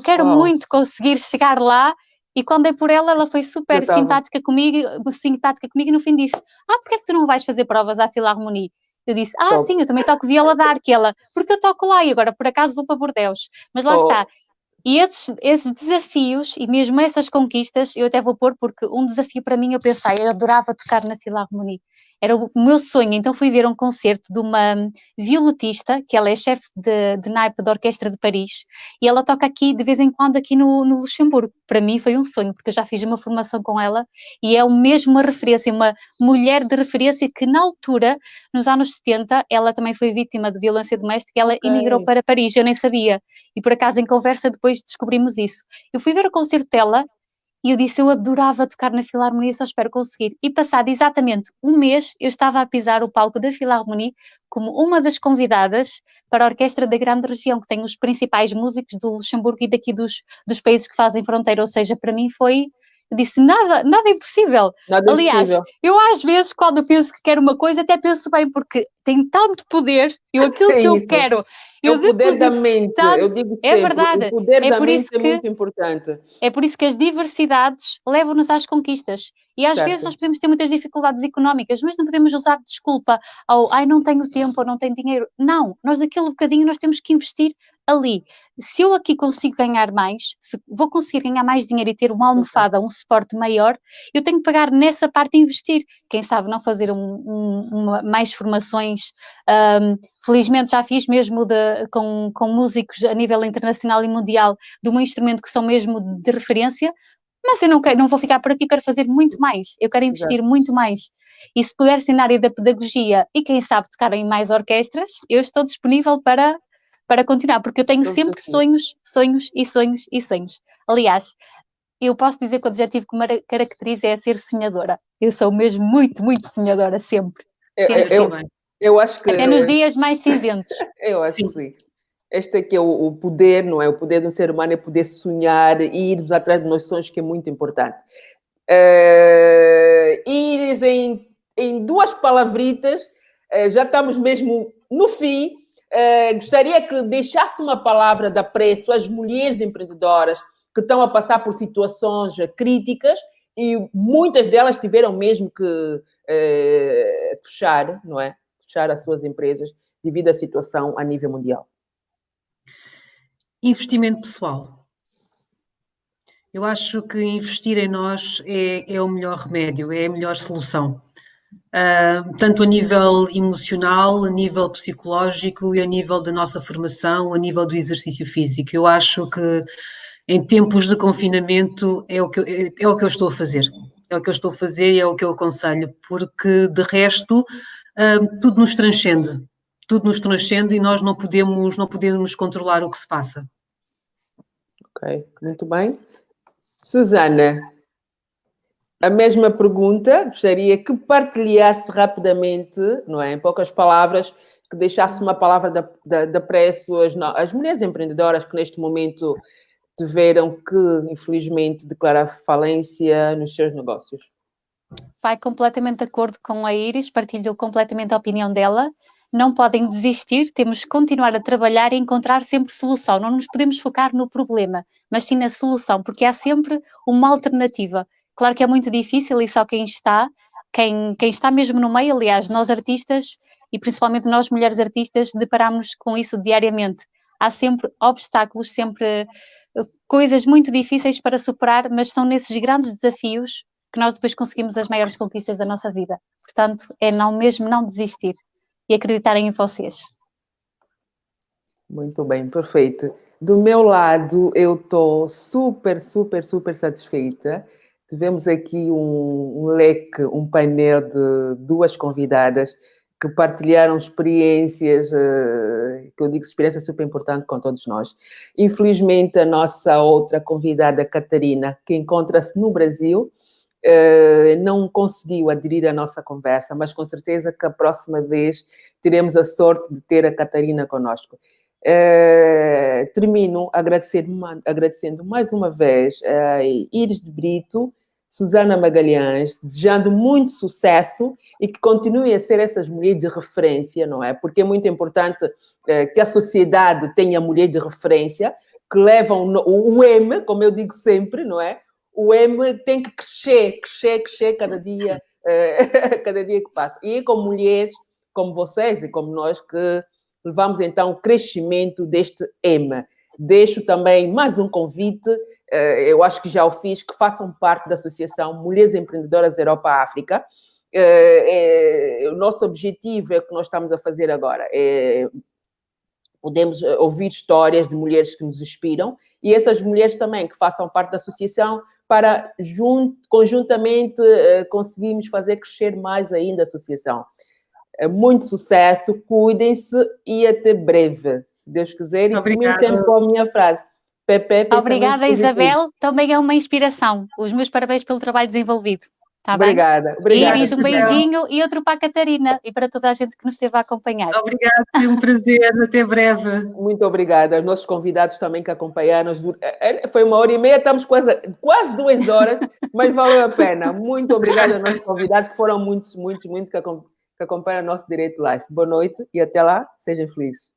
quero muito conseguir chegar lá, e quando dei por ela foi super simpática comigo, e no fim disse, porque é que tu não vais fazer provas à Filarmonia? Eu disse, sim, eu também toco viola da arco, porque eu toco lá e agora por acaso vou para Bordeus, mas lá está. E esses desafios, e mesmo essas conquistas, eu até vou pôr, porque um desafio para mim, eu pensei, eu adorava tocar na Filarmonia, era o meu sonho, então fui ver um concerto de uma violetista, que ela é chefe de naipe da Orquestra de Paris, e ela toca aqui, de vez em quando, aqui no Luxemburgo. Para mim foi um sonho, porque eu já fiz uma formação com ela, e é mesmo uma referência, uma mulher de referência que na altura, nos anos 70, ela também foi vítima de violência doméstica, ela emigrou para Paris, eu nem sabia, e por acaso em conversa depois descobrimos isso. Eu fui ver o concerto dela, e eu disse, eu adorava tocar na Filarmonia, só espero conseguir. E passado exatamente um mês, eu estava a pisar o palco da Filarmonia como uma das convidadas para a Orquestra da Grande Região, que tem os principais músicos do Luxemburgo e daqui dos países que fazem fronteira. Ou seja, para mim eu disse, nada é impossível. Aliás, eu às vezes, quando penso que quero uma coisa, até penso bem, porque tem tanto poder, aquilo que eu quero... É o poder da mente, eu digo sempre, é verdade. o poder da mente é muito importante. É por isso que as diversidades levam-nos às conquistas. E às vezes nós podemos ter muitas dificuldades económicas, mas não podemos usar desculpa ao não tenho tempo ou não tenho dinheiro. Não, nós daquele bocadinho nós temos que investir ali. Se eu aqui consigo ganhar mais, se vou conseguir ganhar mais dinheiro e ter uma almofada, um suporte maior, eu tenho que pagar nessa parte e investir. Quem sabe não fazer mais formações. Felizmente já fiz mesmo com músicos a nível internacional e mundial de um instrumento que são mesmo de referência, mas eu não vou ficar por aqui, quero fazer muito mais, eu quero investir muito mais. E se puder ser na área da pedagogia e quem sabe tocar em mais orquestras, eu estou disponível para continuar, porque eu tenho sempre sonhos. Aliás, eu posso dizer que o adjetivo que me caracteriza é ser sonhadora. Eu sou mesmo muito, muito sonhadora, sempre. Eu acho que... Até nos dias mais cinzentos. Eu acho que sim. Este aqui é o poder, não é? O poder do ser humano é poder sonhar e ir atrás dos nossos sonhos, que é muito importante. Iris, em 2 palavritas, já estamos mesmo no fim. Gostaria que deixasse uma palavra de apreço às mulheres empreendedoras que estão a passar por situações críticas e muitas delas tiveram mesmo que fechar, não é? Fechar as suas empresas devido à situação a nível mundial. Investimento pessoal. Eu acho que investir em nós é o melhor remédio, é a melhor solução. Tanto a nível emocional, a nível psicológico e a nível da nossa formação, a nível do exercício físico. Eu acho que em tempos de confinamento é o que eu estou a fazer. É o que eu estou a fazer e é o que eu aconselho, porque de resto tudo nos transcende. Tudo nos transcende e nós não podemos controlar o que se passa. Ok, muito bem. Susana, a mesma pergunta, gostaria que partilhasse rapidamente, não é, em poucas palavras, que deixasse uma palavra de apreço às mulheres empreendedoras que neste momento tiveram que, infelizmente, declarar falência nos seus negócios. Vai completamente de acordo com a Iris, partilho completamente a opinião dela. Não podem desistir, temos que continuar a trabalhar e encontrar sempre solução. Não nos podemos focar no problema, mas sim na solução, porque há sempre uma alternativa. Claro que é muito difícil e só quem está mesmo no meio, aliás, nós artistas e principalmente nós mulheres artistas, deparamos com isso diariamente. Há sempre obstáculos, sempre coisas muito difíceis para superar, mas são nesses grandes desafios que nós depois conseguimos as maiores conquistas da nossa vida. Portanto, é não desistir e acreditarem em vocês. Muito bem, perfeito. Do meu lado, eu estou super, super, super satisfeita. tivemos aqui um leque, um painel de duas convidadas que partilharam experiências, que eu digo experiência super importante com todos nós. Infelizmente, a nossa outra convidada, Catarina, que encontra-se no Brasil, não conseguiu aderir à nossa conversa, mas com certeza que a próxima vez teremos a sorte de ter a Catarina conosco. Termino agradecendo mais uma vez a Iris de Brito, Susana Magalhães, desejando muito sucesso e que continuem a ser essas mulheres de referência, não é? Porque é muito importante que a sociedade tenha mulheres de referência, que levam o M, como eu digo sempre, não é? O M tem que crescer cada dia, cada dia que passa. E com mulheres como vocês e como nós que levamos então o crescimento deste M. Deixo também mais um convite, eu acho que já o fiz, que façam parte da Associação Mulheres Empreendedoras Europa-África. O nosso objetivo é o que nós estamos a fazer agora. Podemos ouvir histórias de mulheres que nos inspiram e essas mulheres também que façam parte da associação para, conjuntamente, conseguirmos fazer crescer mais ainda a associação. Muito sucesso, cuidem-se e até breve, se Deus quiser. E termino sempre com a minha frase. Pepe, obrigada, Isabel. Também é uma inspiração. Os meus parabéns pelo trabalho desenvolvido. Tá obrigada. Iris, um beijinho e outro para a Catarina e para toda a gente que nos esteve a acompanhar. Obrigada, foi um prazer. Até breve. Muito obrigada. Aos nossos convidados também que acompanharam. Foi 1h30, estamos quase 2 horas, mas valeu a pena. Muito obrigada aos nossos convidados, que foram muitos que acompanham o nosso Direito Live. Boa noite e até lá. Sejam felizes.